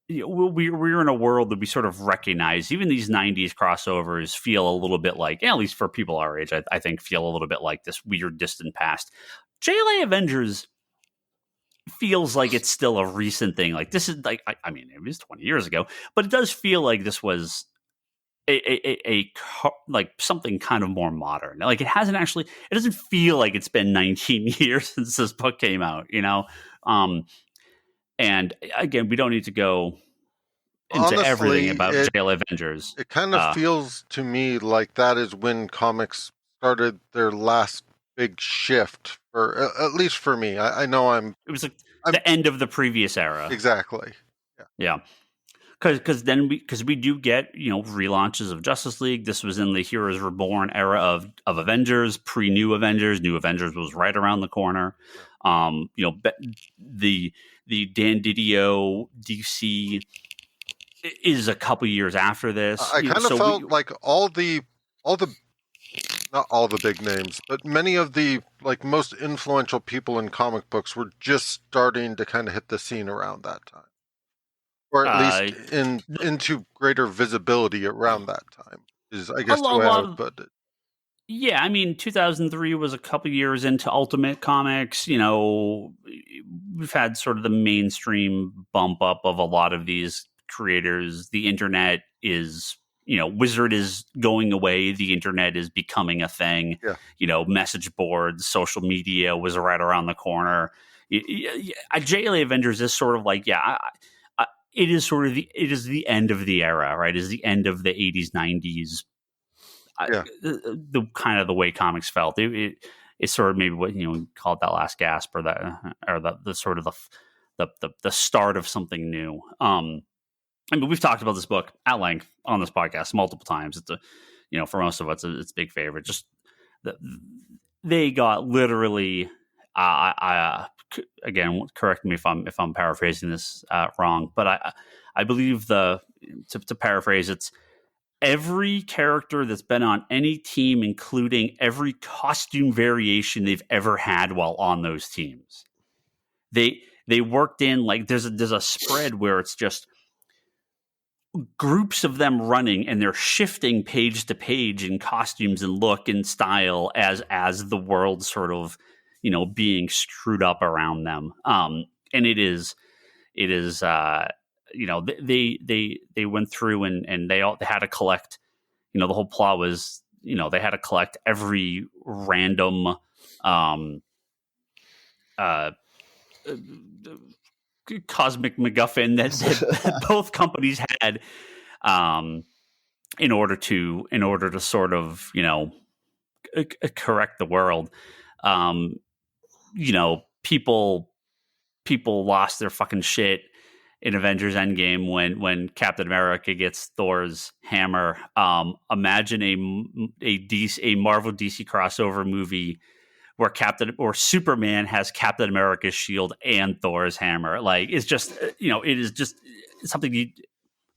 Speaker 1: We're in a world that we sort of recognize. Even these 90s crossovers feel a little bit like, at least for people our age, I think feel a little bit like this weird distant past. JLA Avengers feels like it's still a recent thing. Like this is like, I mean, it was 20 years ago, but it does feel like this was a like something kind of more modern. Like it doesn't feel like it's been 19 years since this book came out, and again, we don't need to go into
Speaker 4: Honestly,
Speaker 1: everything about JLA Avengers.
Speaker 4: It kind of feels to me like that is when comics started their last big shift, for at least for me. I know it
Speaker 1: was like the end of the previous era.
Speaker 4: Exactly.
Speaker 1: Yeah. Because we do get relaunches of Justice League. This was in the Heroes Reborn era of Avengers, pre-New Avengers. New Avengers was right around the corner. The Dan Didio DC is a couple years after this.
Speaker 4: I kind of felt like all the not all the big names, but many of the most influential people in comic books were just starting to kind of hit the scene around that time, or at least into greater visibility around that time. Is I guess the way I would put it.
Speaker 1: Yeah, I mean, 2003 was a couple years into Ultimate Comics. We've had sort of the mainstream bump up of a lot of these creators. The internet is, Wizard is going away. The internet is becoming a thing. Yeah. Message boards, social media was right around the corner. JLA Avengers is sort of like, it is the end of the era, right? It is the end of the 80s, 90s. The kind of the way comics felt. It's sort of maybe what we called that last gasp, or the sort of the start of something new. I mean, we've talked about this book at length on this podcast multiple times. It's for most of us, it's a big favorite. Just they got literally. Again, correct me if I'm paraphrasing this wrong, but I believe to paraphrase, it's every character that's been on any team, including every costume variation they've ever had while on those teams. They worked in, like, there's a spread where it's just groups of them running, and they're shifting page to page in costumes and look and style as the world sort of, being screwed up around them. And it is they went through and they had to collect, the whole plot was, they had to collect every random cosmic MacGuffin that both companies had, in order to sort of, correct the world. People lost their fucking shit in Avengers Endgame when Captain America gets Thor's hammer. Imagine a Marvel DC crossover movie where Superman has Captain America's shield and Thor's hammer. Like, it's just, it is just something you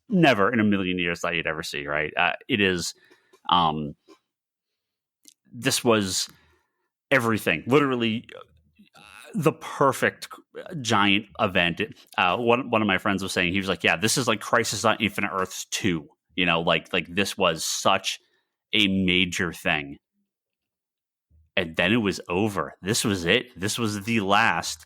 Speaker 1: never in a million years thought you'd ever see. Right. It is, this was everything, literally the perfect giant event. One of my friends was saying, he was like, yeah, this is like Crisis on Infinite Earths 2, like this was such a major thing. And then it was over. This was it. This was the last,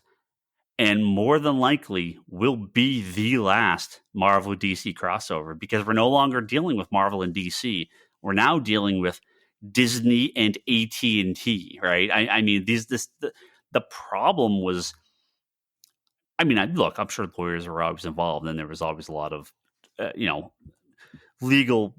Speaker 1: and more than likely will be the last Marvel DC crossover, because we're no longer dealing with Marvel and DC. We're now dealing with Disney and AT&T, right? I mean, the problem was, I mean, look, I'm sure lawyers were always involved, and there was always a lot of, legal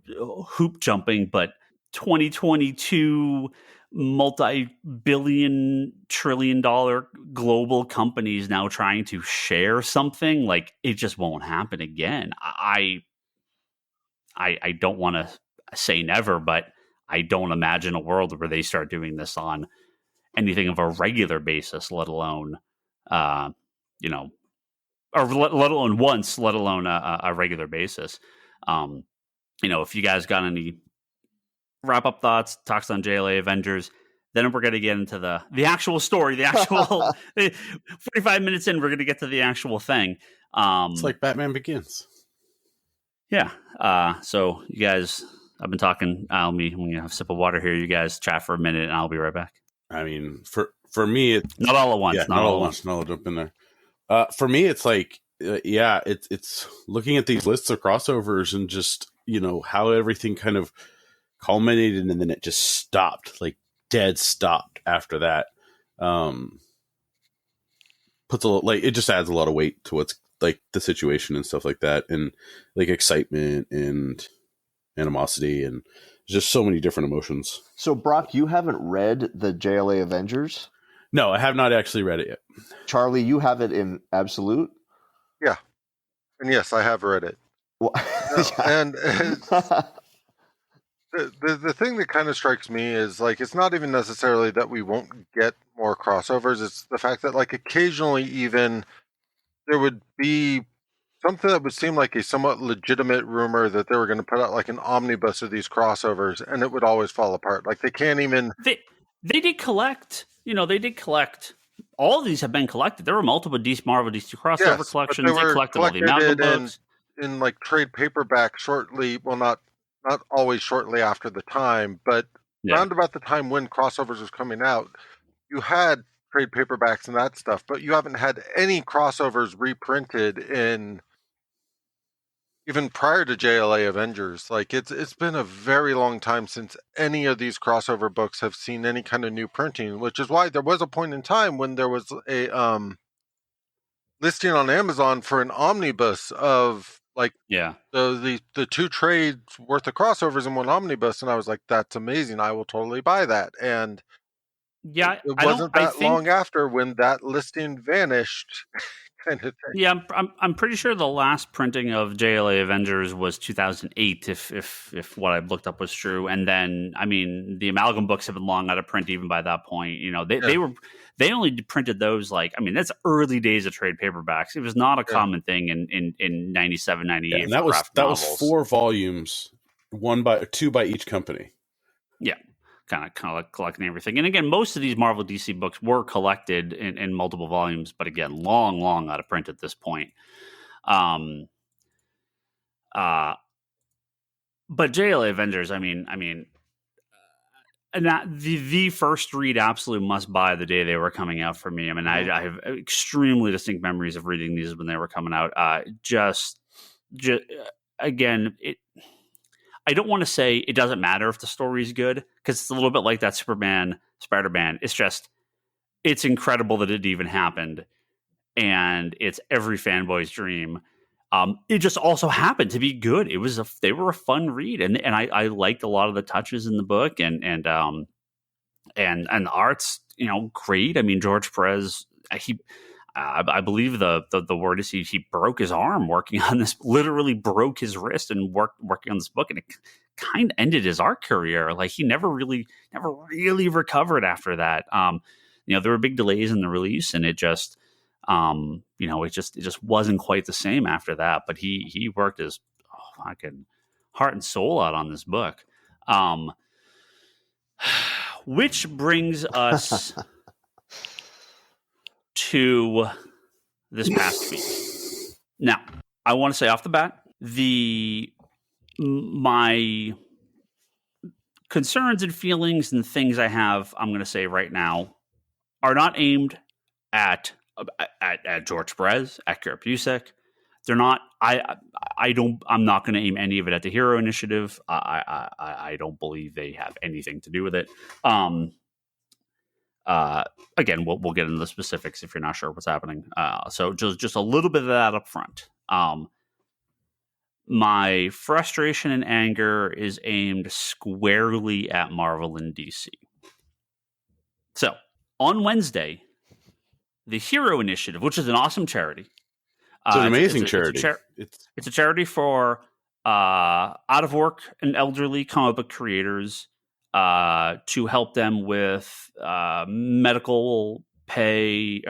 Speaker 1: hoop jumping, but 2022 multi-billion trillion dollar global companies now trying to share something, like, it just won't happen again. I don't want to say never, but I don't imagine a world where they start doing this on anything of a regular basis, let alone, or let alone once, let alone a regular basis. If you guys got any wrap up thoughts, talks on Jla Avengers, then we're going to get into the actual story, the actual 45 minutes in, we're going to get to the actual thing.
Speaker 2: It's like Batman Begins.
Speaker 1: Yeah. So you guys, I've been talking. I'm going to have a sip of water here. You guys chat for a minute, and I'll be right back.
Speaker 2: I mean, for me, it's
Speaker 1: not all at once.
Speaker 2: Yeah, not all at once. No, I'll jump in there. For me, it's like, it's looking at these lists of crossovers and just, how everything kind of culminated, and then it just stopped, like dead stopped after that. Puts it just adds a lot of weight to what's like the situation and stuff like that, and like excitement and animosity, and just so many different emotions.
Speaker 3: So, Brock, you haven't read the Jla Avengers?
Speaker 2: No, I have not actually read it yet.
Speaker 3: Charlie, you have it in Absolute?
Speaker 4: Yeah. And yes, I have read it.
Speaker 3: Well,
Speaker 4: and the thing that kind of strikes me is, like, it's not even necessarily that we won't get more crossovers. It's the fact that, like, occasionally even there would be something that would seem like a somewhat legitimate rumor that they were going to put out like an omnibus of these crossovers, and it would always fall apart. Like, they can't even.
Speaker 1: They did collect. They did collect. All of these have been collected. There were multiple Marvel DC crossover collections. They collected all the Amalgam books
Speaker 4: in like trade paperback shortly. Well, not always shortly after the time, but around about the time when crossovers was coming out, you had trade paperbacks and that stuff, but you haven't had any crossovers reprinted in even prior to Jla Avengers. Like, it's been a very long time since any of these crossover books have seen any kind of new printing, which is why there was a point in time when there was a listing on Amazon for an omnibus of like the two trades worth of crossovers in one omnibus, and I was like, that's amazing, I will totally buy that. And it wasn't that long after when that listing vanished kind of thing.
Speaker 1: Yeah, I'm pretty sure the last printing of Jla Avengers was 2008, if what I've looked up was true. And then, I mean, the Amalgam books have been long out of print even by that point. You know, they only printed those that's early days of trade paperbacks. It was not a common thing in 97, 98.
Speaker 2: Yeah, and that was 4 volumes, two by each company.
Speaker 1: Yeah. Kind of like collecting everything. And again, most of these Marvel DC books were collected in multiple volumes, but again, long out of print at this point. But JLA Avengers, I mean, and the first read absolute must buy the day they were coming out for me. I mean, I have extremely distinct memories of reading these when they were coming out. Again, I don't want to say it doesn't matter if the story's good, because it's a little bit like that Superman Spider-Man. It's incredible that it even happened, and it's every fanboy's dream. It just also happened to be good. They were a fun read, and I liked a lot of the touches in the book, and the art's great. I mean, George Perez, I believe the word is he broke his arm working on this, literally broke his wrist and working on this book, and it kind of ended his art career. Like, he never really recovered after that. There were big delays in the release, and it just it just wasn't quite the same after that. But he worked his fucking heart and soul out on this book, which brings us to this past week. Now, I want to say off the bat, my concerns and feelings and things I have, I'm going to say right now, are not aimed at George Perez, at Garrett Busek. They're not. I'm not going to aim any of it at the Hero Initiative. I don't believe they have anything to do with it. Again, we'll get into the specifics if you're not sure what's happening. So just a little bit of that up front. My frustration and anger is aimed squarely at Marvel and DC. So on Wednesday, the Hero Initiative, which is an awesome charity.
Speaker 2: It's an amazing charity.
Speaker 1: It's a charity for out of work and elderly comic book creators, to help them with medical pay,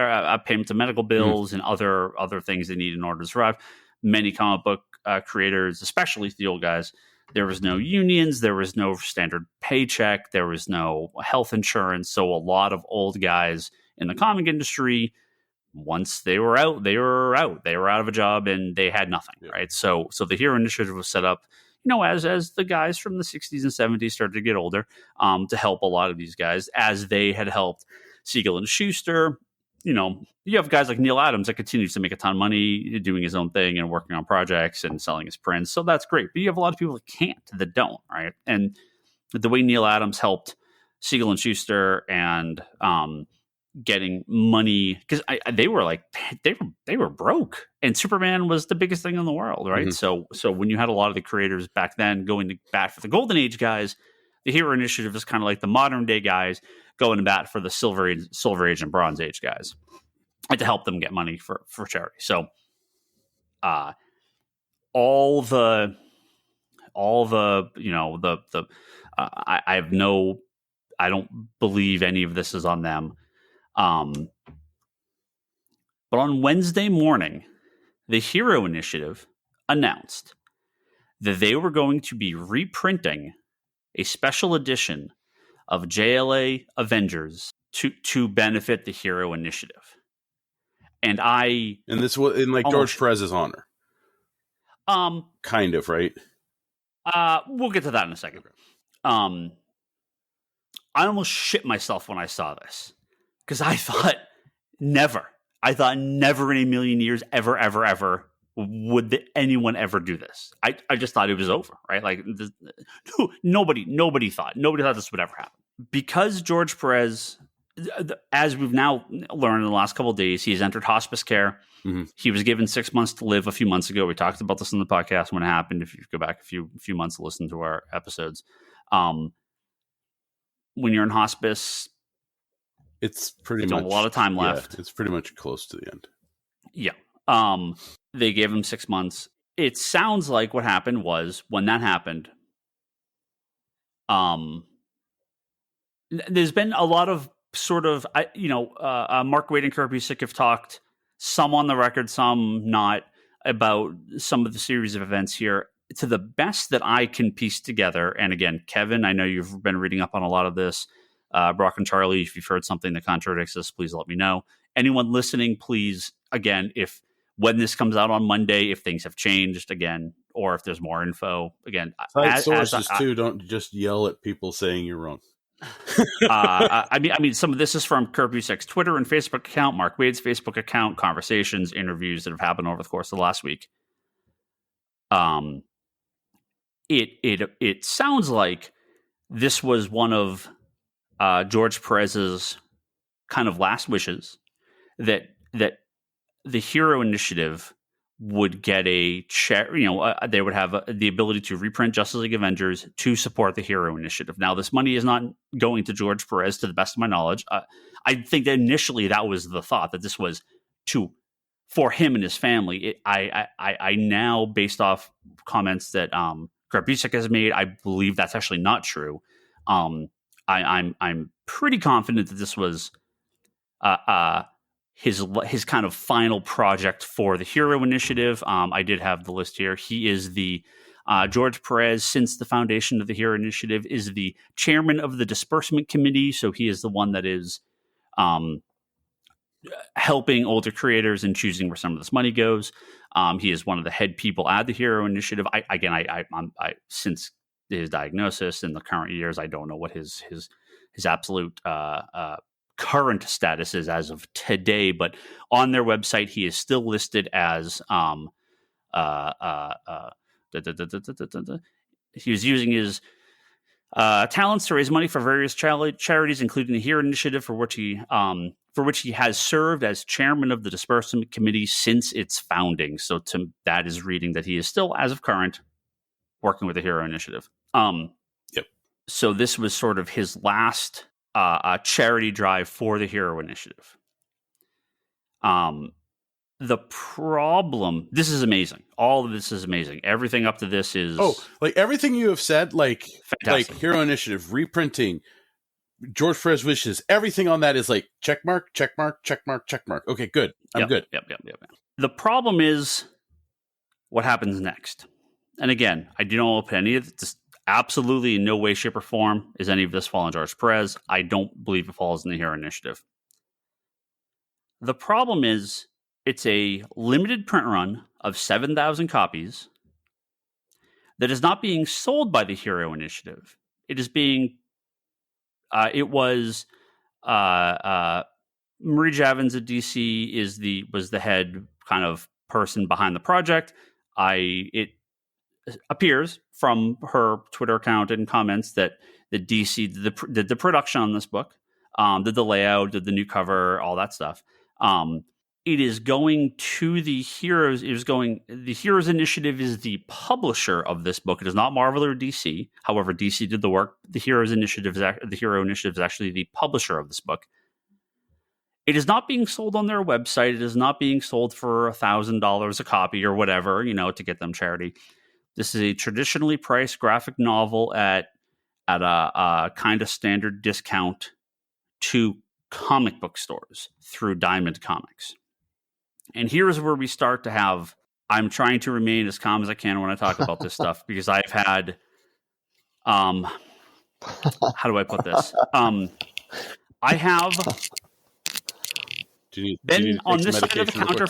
Speaker 1: payment to medical bills, and other things they need in order to survive. Many comic book creators, especially the old guys, there was no unions, there was no standard paycheck, there was no health insurance. So a lot of old guys in the comic industry, once they were out, they were out of a job and they had nothing, right? So the Hero Initiative was set up, as the guys from the 60s and 70s started to get older, to help a lot of these guys, as they had helped Siegel and Schuster. You have guys like Neil Adams that continues to make a ton of money doing his own thing and working on projects and selling his prints. So that's great. But you have a lot of people that can't, that don't, right? And the way Neil Adams helped Siegel and Schuster and getting money, because they were broke, and Superman was the biggest thing in the world, right? So when you had a lot of the creators back then going to bat for the Golden Age guys, the Hero Initiative is kind of like the modern day guys going to bat for the Silver Age and Bronze Age guys, and to help them get money for charity. So I don't believe any of this is on them. But on Wednesday morning, the Hero Initiative announced that they were going to be reprinting a special edition of JLA Avengers to benefit the Hero Initiative. And
Speaker 2: this was in George Perez's honor. Kind of, right?
Speaker 1: We'll get to that in a second. I almost shit myself when I saw this, because I thought never in a million years, ever would anyone ever do this. I just thought it was over, right? Like, nobody thought this would ever happen, because George Perez, as we've now learned in the last couple of days, he's entered hospice care. He was given 6 months to live a few months ago. We talked about this on the podcast when it happened. If you go back a few months to listen to our episodes, when you're in hospice,
Speaker 2: it's pretty much
Speaker 1: a lot of time left.
Speaker 2: It's pretty much close to the end.
Speaker 1: Yeah. They gave him 6 months. It sounds like what happened was when that happened, there's been a lot of sort of, Mark Waid and Kurt Busiek have talked, some on the record, some not, about some of the series of events here. To the best that I can piece together, and again, Kevin, I know you've been reading up on a lot of this. Brock and Charlie, if you've heard something that contradicts this, please let me know. Anyone listening, please, again, when this comes out on Monday, if things have changed again, or if there's more info, again,
Speaker 2: sources too. Don't just yell at people saying you're wrong.
Speaker 1: I mean, some of this is from Kurt Busiek's Twitter and Facebook account, Mark Waid's Facebook account, conversations, interviews that have happened over the course of the last week. It sounds like this was one of George Perez's kind of last wishes, that the Hero Initiative would get a they would have the ability to reprint Justice League Avengers to support the Hero Initiative. Now, this money is not going to George Perez, to the best of my knowledge. I think that initially that was the thought, that this was for him and his family. I now, based off comments that Kurt Busiek has made, I believe that's actually not true. I'm pretty confident that this was his kind of final project for the Hero Initiative. I did have the list here. He is the George Perez, since the foundation of the Hero Initiative, is the chairman of the disbursement committee. So he is the one that is helping older creators and choosing where some of this money goes. He is one of the head people at the Hero Initiative. I since his diagnosis in the current years, I don't know what his absolute current status is as of today, but on their website he is still listed as he was using his talents to raise money for various charities, including the Hero Initiative, for which he has served as chairman of the disbursement committee since its founding. So that is reading that he is still, as of current, working with the Hero Initiative.
Speaker 2: Yep.
Speaker 1: So this was sort of his last charity drive for the Hero Initiative. The problem, this is amazing. All of this is amazing. Everything up to this is
Speaker 2: everything you have said,
Speaker 1: fantastic.
Speaker 2: Like Hero Initiative, reprinting, George Perez wishes, everything on that is like check mark, check mark, check mark, check mark. Okay, good. I'm good.
Speaker 1: Yep. The problem is what happens next. And again, I do not put any of this. Absolutely in no way, shape, or form is any of this fall on George Perez. I don't believe it falls in the Hero Initiative. The problem is it's a limited print run of 7,000 copies that is not being sold by the Hero Initiative. It is being it was Marie Javins at DC was the head kind of person behind the project. It appears from her Twitter account and comments that the DC did the production on this book, did the layout, did the new cover, all that stuff. It is going to the Heroes. The Heroes Initiative is the publisher of this book. It is not Marvel or DC. However, DC did the work. The Hero Initiative is actually the publisher of this book. It is not being sold on their website. It is not being sold for $1,000 a copy or whatever, to get them charity. This is a traditionally priced graphic novel at a kind of standard discount to comic book stores through Diamond Comics. And here's where we start to have, I'm trying to remain as calm as I can when I talk about this stuff, because I've had, how do I put this? I have been on this side of the counter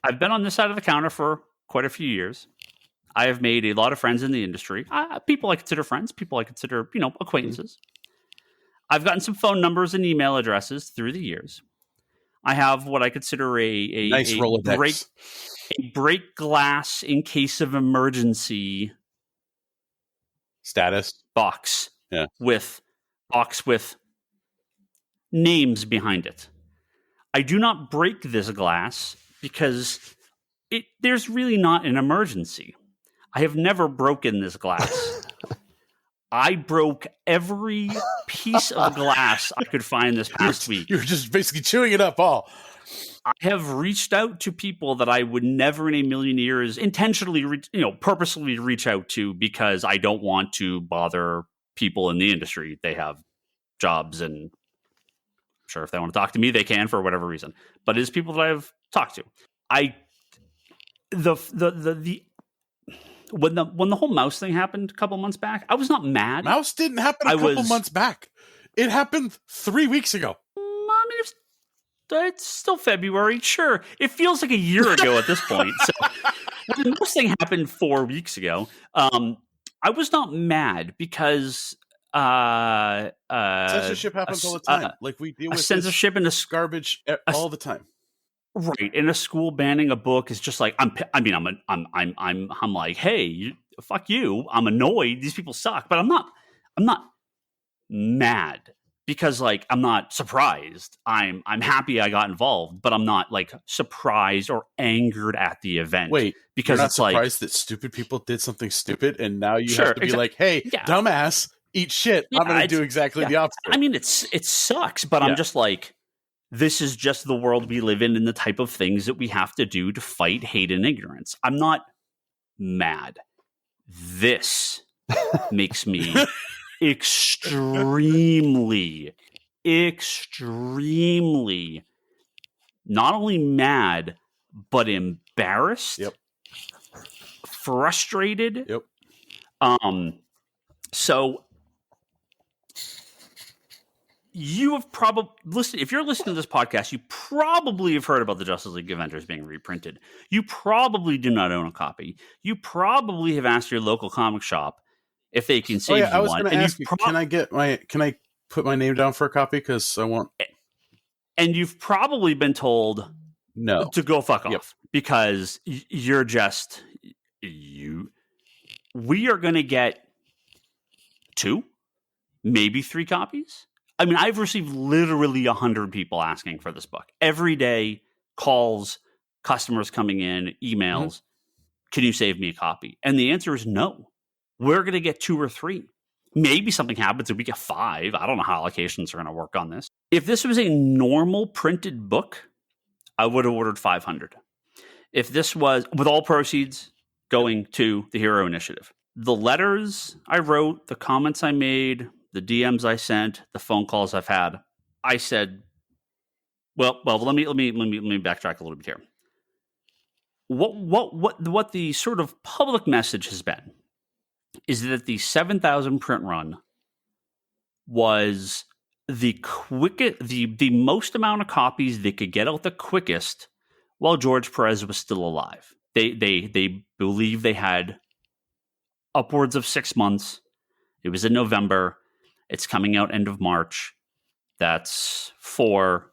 Speaker 1: I've been on this side of the counter for quite a few years. I have made a lot of friends in the industry. People I consider friends, people I consider, acquaintances. I've gotten some phone numbers and email addresses through the years. I have what I consider a
Speaker 2: nice Rolodex.
Speaker 1: break glass in case of emergency
Speaker 2: status
Speaker 1: box.
Speaker 2: Yeah.
Speaker 1: with names behind it. I do not break this glass because there's really not an emergency. I have never broken this glass. I broke every piece of glass I could find this past week.
Speaker 2: You're just basically chewing it up all.
Speaker 1: I have reached out to people that I would never in a million years intentionally, purposely reach out to because I don't want to bother people in the industry. They have jobs, and I'm sure if they want to talk to me, they can for whatever reason. But it's people that I've talked to. When the whole mouse thing happened a couple months back, I was not mad.
Speaker 2: Mouse didn't happen a couple months back. It happened 3 weeks ago.
Speaker 1: I mean, it's still February. Sure. It feels like a year ago at this point. So when the mouse thing happened 4 weeks ago, I was not mad because
Speaker 2: censorship happens all the time. Like we deal with
Speaker 1: censorship and
Speaker 2: garbage all the time.
Speaker 1: Right. And a school banning a book is just like, I'm like, hey, fuck you. I'm annoyed. These people suck, but I'm not mad because like, I'm not surprised. I'm happy I got involved, but I'm not like surprised or angered at the event.
Speaker 2: Wait,
Speaker 1: because
Speaker 2: you're not
Speaker 1: it's surprised
Speaker 2: that stupid people did something stupid. And now you have to be like, hey, dumbass, eat shit. I'm going to do exactly the opposite.
Speaker 1: I mean, it sucks, but I'm just like, this is just the world we live in and the type of things that we have to do to fight hate and ignorance. I'm not mad. This makes me extremely not only mad, but embarrassed, frustrated. So you have probably listened. If you're listening to this podcast, you probably have heard about the Justice League Avengers being reprinted. You probably do not own a copy. You probably have asked your local comic shop if they can save you one.
Speaker 2: I was going to ask you, can I put my name down for a copy? Because I want.
Speaker 1: And you've probably been told
Speaker 2: no
Speaker 1: to go fuck off because you're just you. We are going to get 2, maybe 3 copies. I mean, I've received literally 100 people asking for this book every day. Calls, customers coming in, emails. Can you save me a copy? And the answer is no. We're going to get 2 or 3. Maybe something happens and we get 5. I don't know how allocations are going to work on this. If this was a normal printed book, I would have ordered 500. If this was with all proceeds going to the Hero Initiative, the letters I wrote, the comments I made, the DMs I sent, the phone calls I've had, I said, well, let me backtrack a little bit here. What the sort of public message has been is that the 7,000 print run was the quickest, the most amount of copies they could get out the quickest while George Perez was still alive. They believe they had upwards of 6 months. It was in November. It's coming out end of March. That's 4.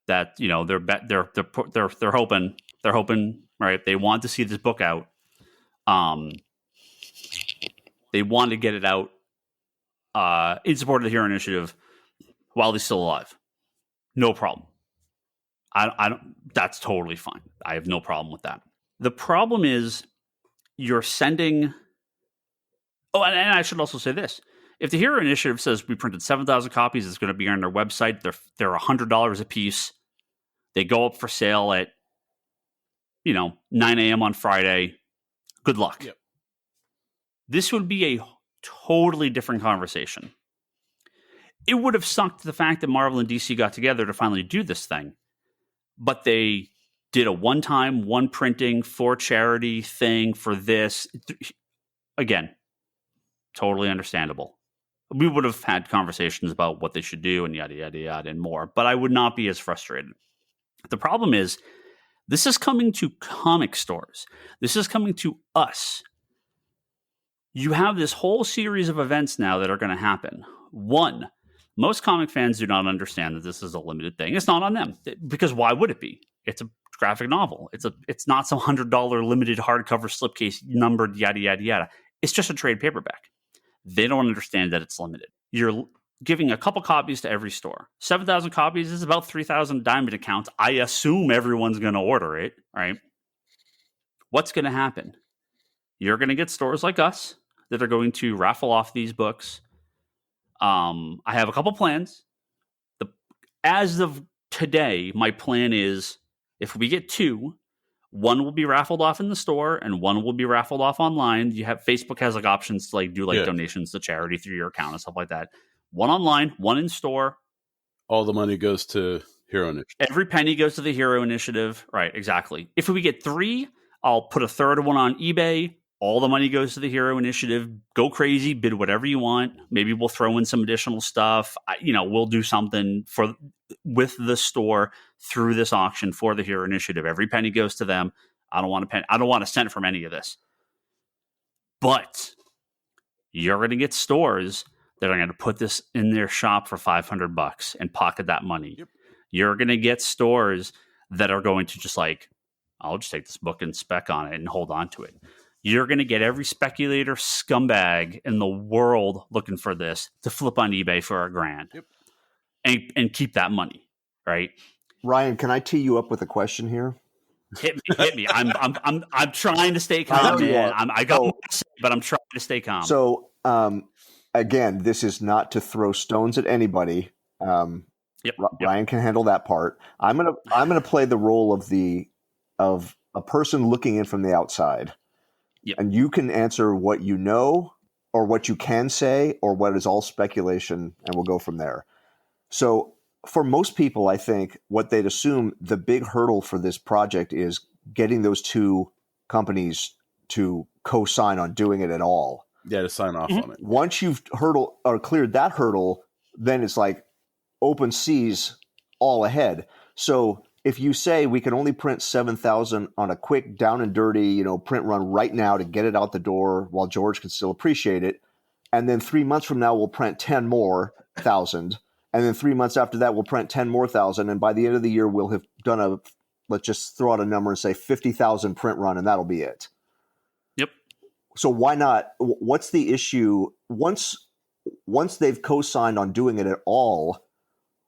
Speaker 1: That they're hoping, right? They want to see this book out. They want to get it out in support of the Hero Initiative while he's still alive. No problem. I don't. That's totally fine. I have no problem with that. The problem is you're sending. Oh, and I should also say this. If the Hero Initiative says we printed 7,000 copies, it's going to be on their website. They're $100 a piece. They go up for sale at 9 a.m. on Friday. Good luck.
Speaker 2: Yep.
Speaker 1: This would be a totally different conversation. It would have sucked the fact that Marvel and DC got together to finally do this thing, but they did a one-time, one printing for charity thing for this. Again, totally understandable. We would have had conversations about what they should do and yada, yada, yada, and more, but I would not be as frustrated. The problem is, this is coming to comic stores. This is coming to us. You have this whole series of events now that are going to happen. 1, most comic fans do not understand that this is a limited thing. It's not on them, because why would it be? It's a graphic novel. It's not some $100 limited hardcover slipcase numbered yada, yada, yada. It's just a trade paperback. They don't understand that it's limited. You're giving a couple copies to every store. 7,000 copies is about 3,000 diamond accounts. I assume everyone's going to order it, right? What's going to happen? You're going to get stores like us that are going to raffle off these books. I have a couple plans. As of today, my plan is if we get 2, one will be raffled off in the store and one will be raffled off online. Facebook has like options to like do like donations to charity through your account and stuff like that. One online, one in store.
Speaker 2: All the money goes to Hero Initiative.
Speaker 1: Every penny goes to the Hero Initiative. Right, exactly. If we get 3, I'll put a third one on eBay. All the money goes to the Hero Initiative. Go crazy, bid whatever you want. Maybe we'll throw in some additional stuff. We'll do something with the store through this auction for the Hero Initiative. Every penny goes to them. I don't want a penny. I don't want a cent from any of this. But you're going to get stores that are going to put this in their shop for $500 and pocket that money. Yep. You're going to get stores that are going to just like, I'll just take this book and spec on it and hold on to it. You're going to get every speculator scumbag in the world looking for this to flip on eBay for $1,000 and keep that money, right?
Speaker 3: Ryan, can I tee you up with a question here?
Speaker 1: Hit me. I'm trying to stay calm, man. I got more to say, but I'm trying to stay calm.
Speaker 3: So, again, this is not to throw stones at anybody. Ryan can handle that part. I'm gonna play the role of a person looking in from the outside. Yep. And you can answer what you know or what you can say or what is all speculation, and we'll go from there. So for most people, I think what they'd assume the big hurdle for this project is getting those 2 companies to co-sign on doing it at all.
Speaker 2: Yeah, to sign off on it.
Speaker 3: Once you've cleared that hurdle, then it's like open seas all ahead. So if you say we can only print 7,000 on a quick down and dirty, print run right now to get it out the door while George can still appreciate it, and then 3 months from now we'll print 10 more thousand, and then 3 months after that we'll print 10 more thousand, and by the end of the year we'll have done let's just throw out a number and say 50,000 print run, and that'll be it.
Speaker 1: Yep.
Speaker 3: So why not? What's the issue? Once they've co-signed on doing it at all,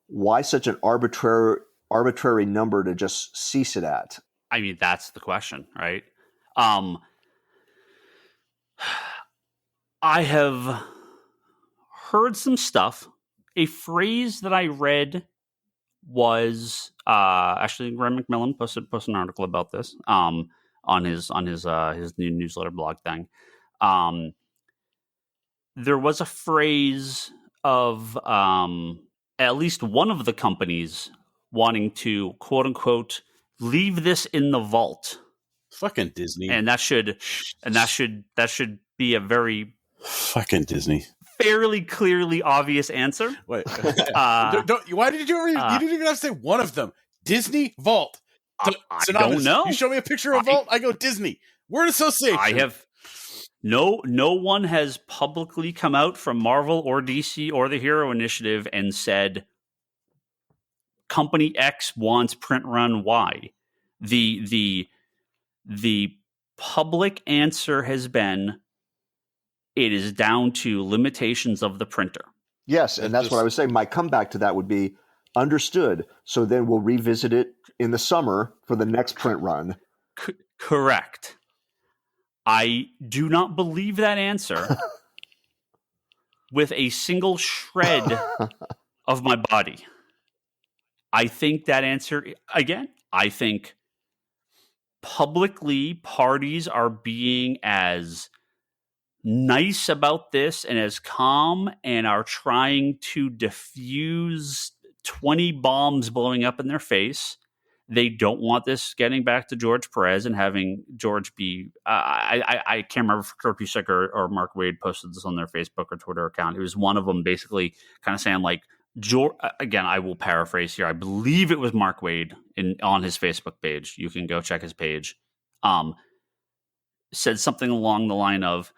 Speaker 3: why such an arbitrary number to just cease it at?
Speaker 1: I mean, that's the question, right? I have heard some stuff. A phrase that I read was actually Graham McMillan posted an article about this on his new newsletter blog thing. There was a phrase of at least one of the companies wanting to quote unquote leave this in the vault.
Speaker 2: Fucking Disney.
Speaker 1: And that should be a very
Speaker 2: fucking Disney.
Speaker 1: Fairly clearly obvious answer.
Speaker 2: Wait. Why did you didn't even have to say one of them. Disney Vault.
Speaker 1: I don't know.
Speaker 2: You show me a picture of Vault, I go Disney. Word association.
Speaker 1: I have no one has publicly come out from Marvel or DC or the Hero Initiative and said Company X wants print run Y. The public answer has been it is down to limitations of the printer.
Speaker 3: Yes, and that's what I was saying. My comeback to that would be understood. So then we'll revisit it in the summer for the next print run.
Speaker 1: Correct. I do not believe that answer with a single shred of my body. I think that answer, again, I think publicly parties are being as nice about this and as calm and are trying to diffuse 20 bombs blowing up in their face. They don't want this getting back to George Perez and having George be I can't remember if Kurt Busiek or Mark Waid posted this on their Facebook or Twitter account. It was one of them basically kind of saying like, George, again, I will paraphrase here. I believe it was Mark Waid on his Facebook page. You can go check his page. Said something along the line of,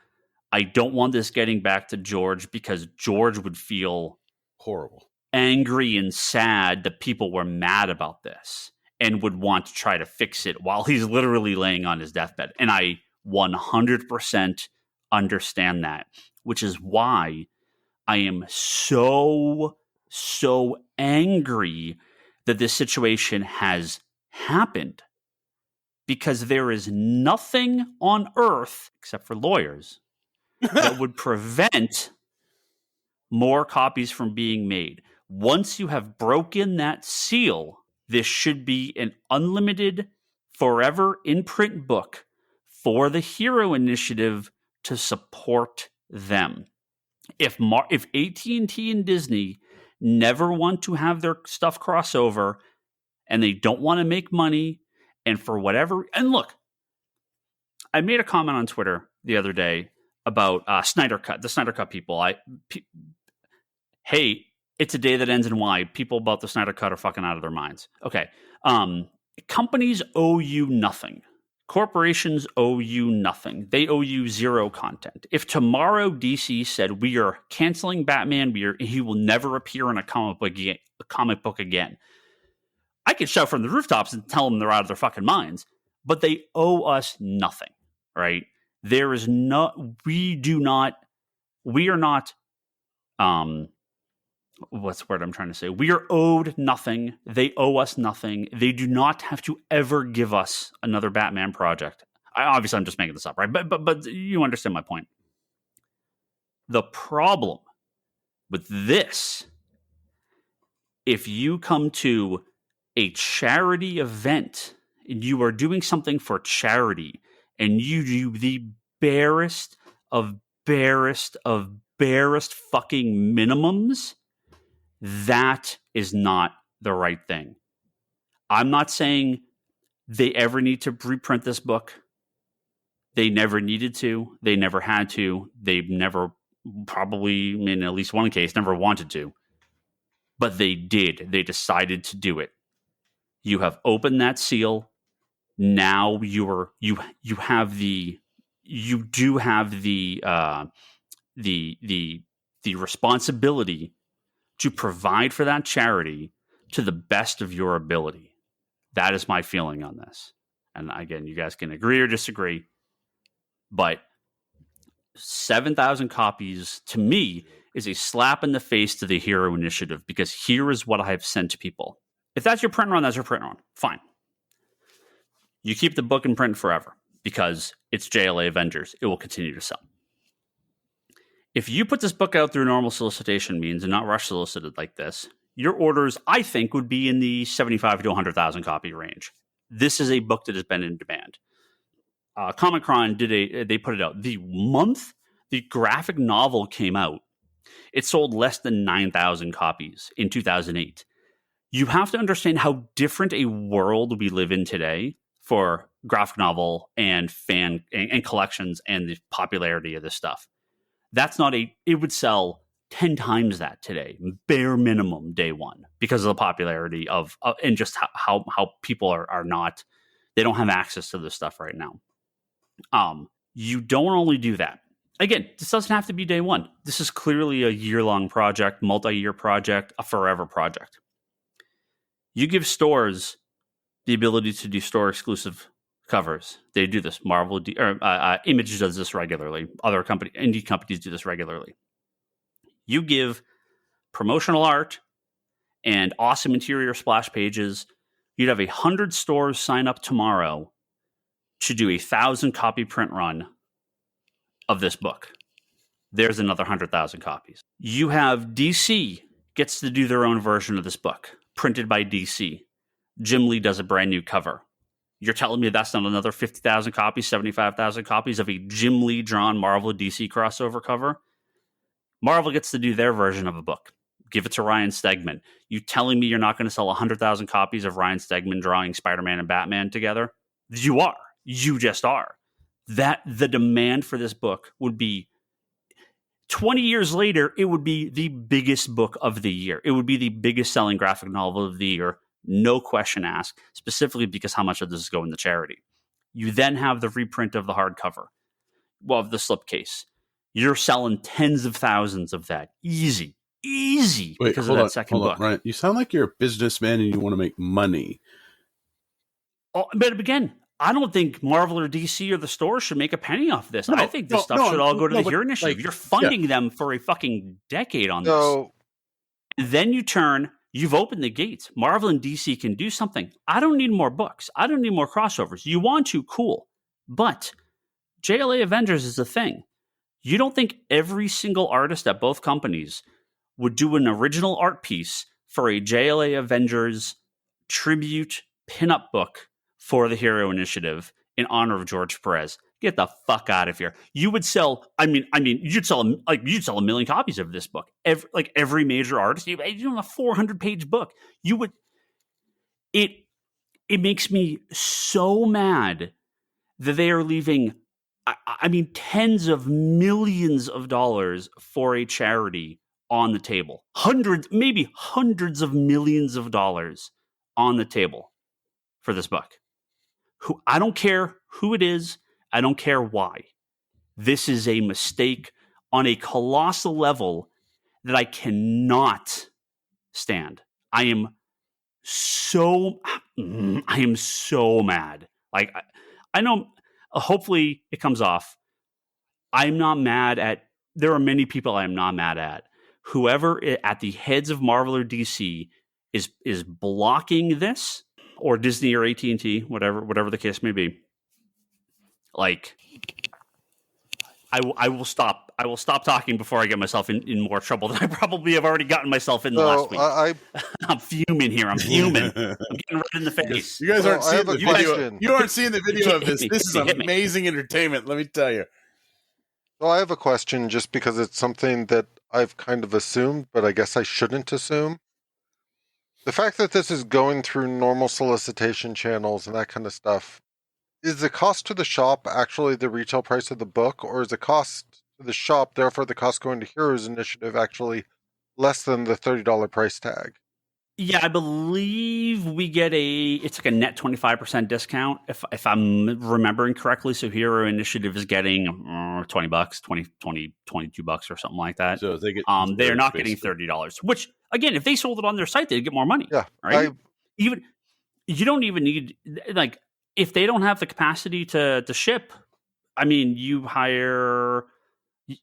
Speaker 1: I don't want this getting back to George because George would feel
Speaker 2: horrible,
Speaker 1: angry and sad that people were mad about this and would want to try to fix it while he's literally laying on his deathbed. And I 100% understand that, which is why I am so angry that this situation has happened, because there is nothing on earth except for lawyers that would prevent more copies from being made. Once you have broken that seal, this should be an unlimited, forever in print book for the Hero Initiative to support them. If AT&T and Disney never want to have their stuff crossover and they don't want to make money, and for whatever, and look, I made a comment on Twitter the other day about Snyder Cut, the Snyder Cut people. Hey, it's a day that ends in Y. People about the Snyder Cut are fucking out of their minds. Okay. Companies owe you nothing. Corporations owe you nothing. They owe you zero content. If tomorrow DC said, we are canceling Batman, he will never appear in a comic book again, I could shout from the rooftops and tell them they're out of their fucking minds. But they owe us nothing, right? We are not, what's the word I'm trying to say? We are owed nothing. They owe us nothing. They do not have to ever give us another Batman project. Obviously, I'm just making this up, right? But you understand my point. The problem with this, if you come to a charity event and you are doing something for charity and you do the barest of fucking minimums, that is not the right thing. I'm not saying they ever need to reprint this book. They never needed to. They never had to. They've never, probably in at least one case, never wanted to. But they did. They decided to do it. You have opened that seal. Now you do have the responsibility to provide for that charity to the best of your ability. That is my feeling on this. And again, you guys can agree or disagree, but 7,000 copies to me is a slap in the face to the Hero Initiative, because here is what I have sent to people. If that's your print run, that's your print run. Fine. You keep the book in print forever because it's Jla Avengers. It will continue to sell. If you put this book out through normal solicitation means and not rush solicited like this, your orders, I think, would be in the 75 to 100,000 copy range. This is a book that has been in demand. Comic-Con they put it out. The month the graphic novel came out, it sold less than 9,000 copies in 2008. You have to understand how different a world we live in today for graphic novel and fan and collections and the popularity of this stuff. It would sell 10 times that today, bare minimum day one, because of the popularity of and just how people are not, they don't have access to this stuff right now. You don't only do that. Again, this doesn't have to be day one. This is clearly a year-long project, multi-year project, a forever project. You give stores the ability to do store-exclusive covers. They do this. Image does this regularly. Other indie companies do this regularly. You give promotional art and awesome interior splash pages. You'd have 100 stores sign up tomorrow to do 1,000 copy print run of this book. There's another 100,000 copies. You have DC gets to do their own version of this book, printed by DC. Jim Lee does a brand new cover. You're telling me that's not another 50,000 copies, 75,000 copies of a Jim Lee drawn Marvel DC crossover cover? Marvel gets to do their version of a book. Give it to Ryan Stegman. You telling me you're not going to sell 100,000 copies of Ryan Stegman drawing Spider-Man and Batman together? You are. You just are. That the demand for this book would be 20 years later, it would be the biggest book of the year. It would be the biggest selling graphic novel of the year. No question asked, specifically because how much of this is going to charity. You then have the reprint of the hardcover, of the slipcase. You're selling tens of thousands of that. Easy. Because of that second book.
Speaker 2: Ryan, you sound like you're a businessman and you want to make money.
Speaker 1: Oh, but again, I don't think Marvel or DC or the store should make a penny off this. I think this stuff should all go to the Hero Initiative. You're funding them for a fucking decade on this. And then you've opened the gates. Marvel and DC can do something. I don't need more books. I don't need more crossovers. You want to, cool. But Jla Avengers is a thing. You don't think every single artist at both companies would do an original art piece for a Jla Avengers tribute pinup book for the Hero Initiative in honor of George Perez. Get the fuck out of here. You would sell, you'd sell a million copies of this book. Every major artist, you know, a 400-page book. You would, it makes me so mad that they are leaving, tens of millions of dollars for a charity on the table. Maybe hundreds of millions of dollars on the table for this book. I don't care who it is. I don't care why. This is a mistake on a colossal level that I cannot stand. I am so mad. Like, I know, hopefully it comes off. I'm not mad at, there are many people I am not mad at. Whoever at the heads of Marvel or DC is blocking this, or Disney or AT&T, whatever the case may be. Like, I will stop talking before I get myself in more trouble than I probably have already gotten myself in the last week. I'm fuming here. I'm fuming. I'm getting right in the face.
Speaker 2: You guys aren't seeing the video. You aren't seeing the video of this. This is amazing entertainment, let me tell you.
Speaker 4: Well, I have a question just because it's something that I've kind of assumed, but I guess I shouldn't assume. The fact that this is going through normal solicitation channels and that kind of stuff, is the cost to the shop actually the retail price of the book, or is the cost to the shop, therefore the cost going to Heroes Initiative, actually less than the $30 price tag?
Speaker 1: Yeah, I believe we get it's like a net 25% discount if I'm remembering correctly. So Hero Initiative is getting $20, $22 or something like that. So they get they're not getting $30, which again, if they sold it on their site, they'd get more money.
Speaker 4: Yeah,
Speaker 1: right. You don't even need, like, if they don't have the capacity to ship, you hire.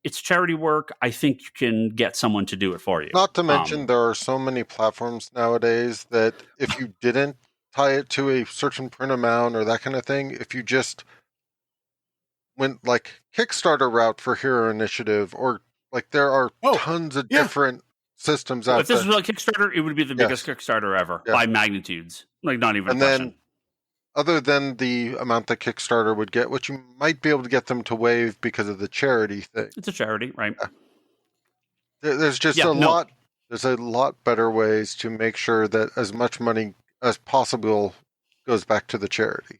Speaker 1: It's charity work. I think you can get someone to do it for you.
Speaker 4: Not to mention, there are so many platforms nowadays that if you didn't tie it to a certain print amount or that kind of thing, if you just went like Kickstarter route for Hero Initiative, or like there are tons of different systems out there.
Speaker 1: If this was a Kickstarter, it would be the biggest Kickstarter ever by magnitudes. Like, not even.
Speaker 4: And then, other than the amount that Kickstarter would get, which you might be able to get them to waive because of the charity thing.
Speaker 1: It's a charity, right?
Speaker 4: There's just lot. There's a lot better ways to make sure that as much money as possible goes back to the charity.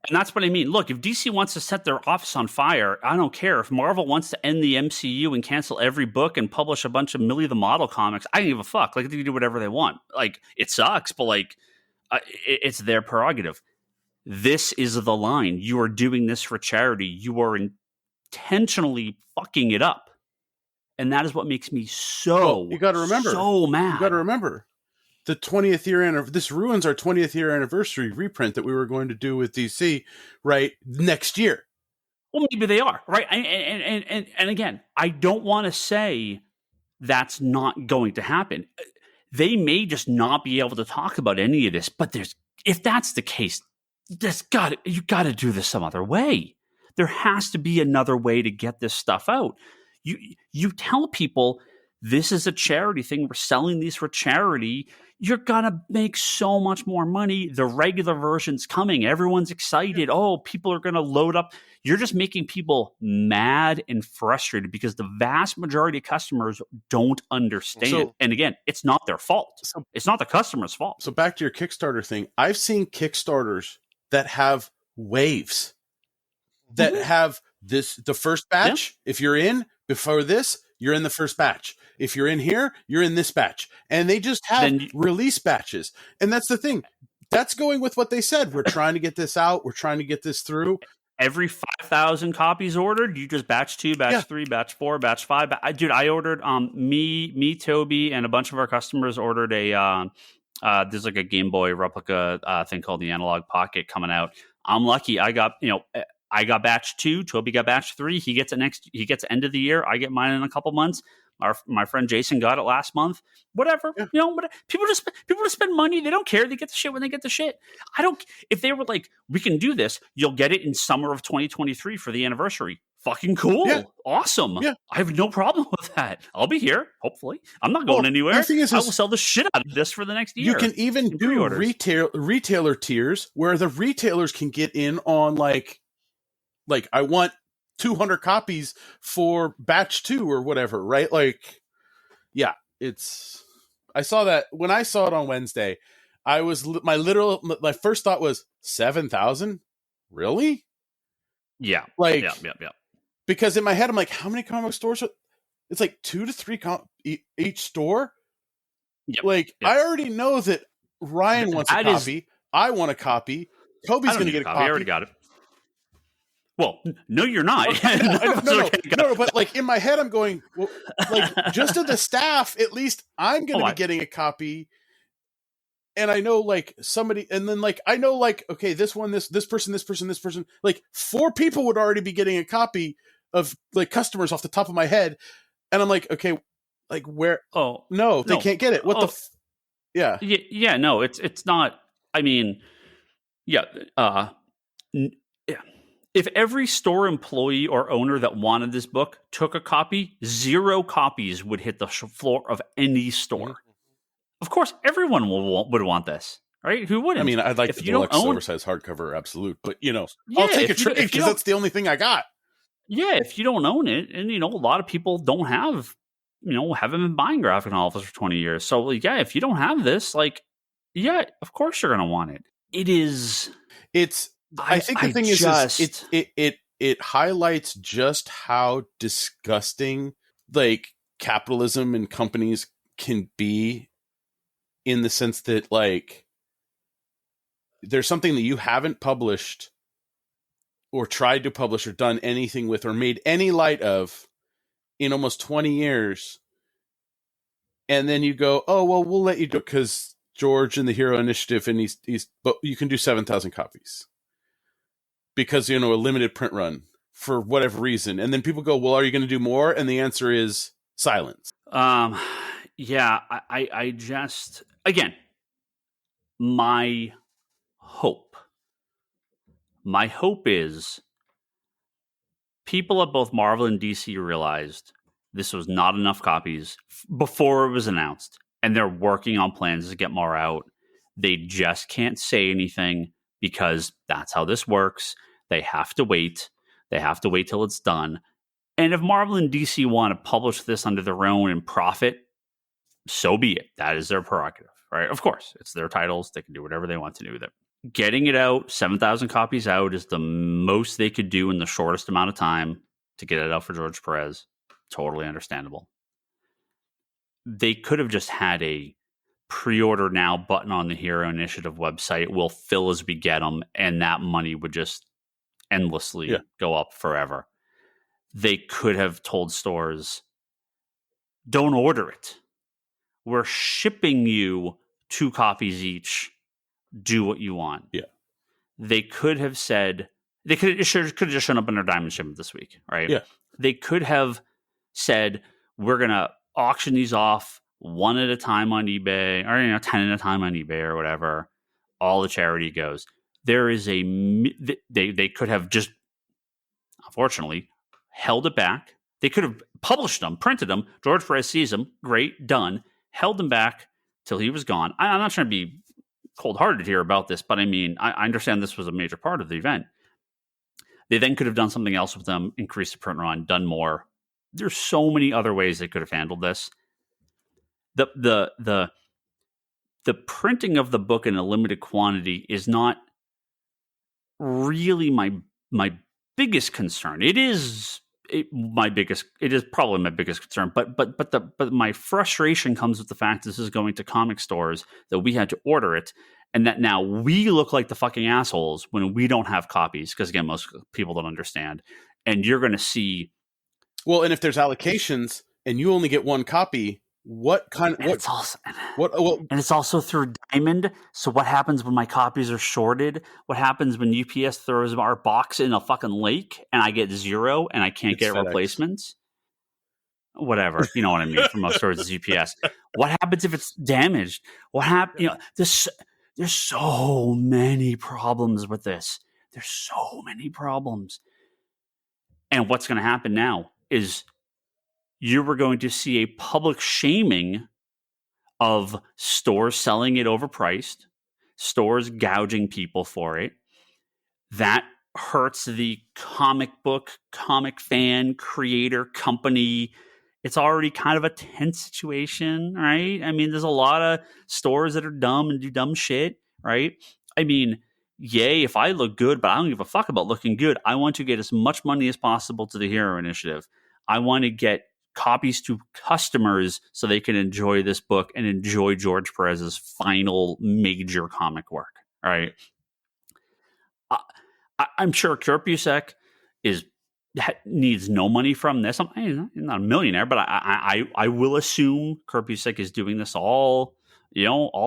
Speaker 1: And that's what I mean. Look, if DC wants to set their office on fire, I don't care. If Marvel wants to end the MCU and cancel every book and publish a bunch of Millie the Model comics, I don't give a fuck. Like, they can do whatever they want. Like, it sucks, but like, it's their prerogative. This is the line. You are doing this for charity. You are intentionally fucking it up. And that is what makes me
Speaker 2: you got to remember,
Speaker 1: so mad.
Speaker 2: You got to remember, the 20th year this ruins our 20th year anniversary reprint that we were going to do with DC right next year.
Speaker 1: Well, maybe they are, right? And again, I don't want to say that's not going to happen. They may just not be able to talk about any of this, but if that's the case, you got to do this some other way. There has to be another way to get this stuff out. You tell people this is a charity thing. We're selling these for charity. You're gonna make so much more money. The regular version's coming. Everyone's excited. Oh, people are gonna load up. You're just making people mad and frustrated because the vast majority of customers don't understand it. And again, it's not their fault. It's not the customer's fault.
Speaker 2: So back to your Kickstarter thing. I've seen Kickstarters that have waves that have the first batch. If you're in before this, you're in the first batch. If you're in here, you're in this batch. And they just have release batches. And that's the thing. That's going with what they said. We're trying to get this out. We're trying to get this through.
Speaker 1: Every 5,000 copies ordered, you just batch 2, batch 3, batch 4, batch 5. I ordered, me, Toby, and a bunch of our customers ordered there's like a Game Boy replica thing called the Analog Pocket coming out. I'm lucky. I got batch 2. Toby got batch 3. He gets end of the year. I get mine in a couple months. My friend Jason got it last month. Whatever. Yeah. People just spend money. They don't care. They get the shit when they get the shit. If they were like, we can do this, you'll get it in summer of 2023 for the anniversary. fucking cool.
Speaker 2: Yeah.
Speaker 1: Awesome.
Speaker 2: Yeah.
Speaker 1: I have no problem with that. I'll be here, hopefully. I'm not going anywhere.
Speaker 2: The thing is,
Speaker 1: I will sell the shit out of this for the next year.
Speaker 2: You can even do retailer tiers where the retailers can get in on like I want 200 copies for batch 2 or whatever, right? Like, yeah, I saw that when I saw it on Wednesday. My first thought was 7,000. Really?
Speaker 1: Yeah.
Speaker 2: Like,
Speaker 1: yeah.
Speaker 2: Because in my head, I'm like, how many comic stores? It's like 2 to 3 each store.
Speaker 1: Yep.
Speaker 2: Like, I already know that Ryan wants a copy. I want a copy. Kobe's going to get a copy.
Speaker 1: I already got it. Well, no, you're not.
Speaker 2: No, but like in my head, I'm going, well, like just to the staff, at least I'm going to be getting a copy. And I know like somebody, and then like, I know like, okay, this person, like 4 people would already be getting a copy of like customers off the top of my head. And I'm like, okay, like where? Oh, no, they can't get it. What yeah.
Speaker 1: Yeah, no, it's not, I mean, yeah. If every store employee or owner that wanted this book took a copy, 0 copies would hit the floor of any store. Mm-hmm. Of course, everyone would want this, right? Who wouldn't?
Speaker 2: I mean, I'd like the deluxe oversized hardcover, absolute, but I'll take a trade because that's the only thing I got.
Speaker 1: Yeah, if you don't own it, and a lot of people don't have, haven't been buying graphic novels for 20 years. So, yeah, if you don't have this, like, yeah, of course you're gonna want it.
Speaker 2: I think the thing is it highlights just how disgusting like capitalism and companies can be, in the sense that like there's something that you haven't published or tried to publish or done anything with or made any light of in almost 20 years, and then you go, oh well, we'll let you do it because George and the Hero Initiative, and he's but you can do 7,000 copies. Because, a limited print run for whatever reason. And then people go, well, are you going to do more? And the answer is silence.
Speaker 1: Yeah, I just, again, my hope is people at both Marvel and DC realized this was not enough copies before it was announced. And they're working on plans to get more out. They just can't say anything, because that's how this works. They have to wait. They have to wait till it's done. And if Marvel and DC want to publish this under their own and profit, so be it. That is their prerogative, right? Of course, it's their titles. They can do whatever they want to do with it. Getting it out, 7,000 copies out, is the most they could do in the shortest amount of time to get it out for George Perez. Totally understandable. They could have just had a pre-order now button on the Hero Initiative website. We'll fill as we get them, and that money would just endlessly go up forever. They could have told stores, don't order it. We're shipping you 2 copies each. Do what you want.
Speaker 2: Yeah.
Speaker 1: They could have said, they could have just shown up in their diamond shipment this week, right?
Speaker 2: Yeah.
Speaker 1: They could have said, we're going to auction these off 1 at a time on eBay, or 10 at a time on eBay, or whatever. All the charity goes. There is they could have just, unfortunately, held it back. They could have published them, printed them. George Perez sees them, great, done. Held them back till he was gone. I'm not trying to be cold-hearted here about this, but I mean, I understand this was a major part of the event. They then could have done something else with them, increased the print run, done more. There's so many other ways they could have handled this. The printing of the book in a limited quantity is not really my biggest concern. It is probably my biggest concern, but my frustration comes with the fact this is going to comic stores, that we had to order it, and that now we look like the fucking assholes when we don't have copies, because again, most people don't understand. And you're going to see,
Speaker 2: well, and if there's allocations and you only get 1 copy, what kind of
Speaker 1: and it's also through Diamond. So what happens when my copies are shorted? What happens when UPS throws our box in a fucking lake and I get 0 and I can't get FedEx replacements? Whatever, you know what I mean. For most stores, it's UPS. What happens if it's damaged? What happens? There's so many problems with this. There's so many problems. And what's going to happen now is you were going to see a public shaming of stores selling it overpriced, stores gouging people for it. That hurts the comic book, comic fan, creator, company. It's already kind of a tense situation, right? I mean, there's a lot of stores that are dumb and do dumb shit, right? I mean, yay, if I look good, but I don't give a fuck about looking good. I want to get as much money as possible to the Hero Initiative. I want to get copies to customers so they can enjoy this book and enjoy George Perez's final major comic work, right? I'm sure Kirpusek needs no money from this. I'm not a millionaire, but I will assume Kirpusek is doing this all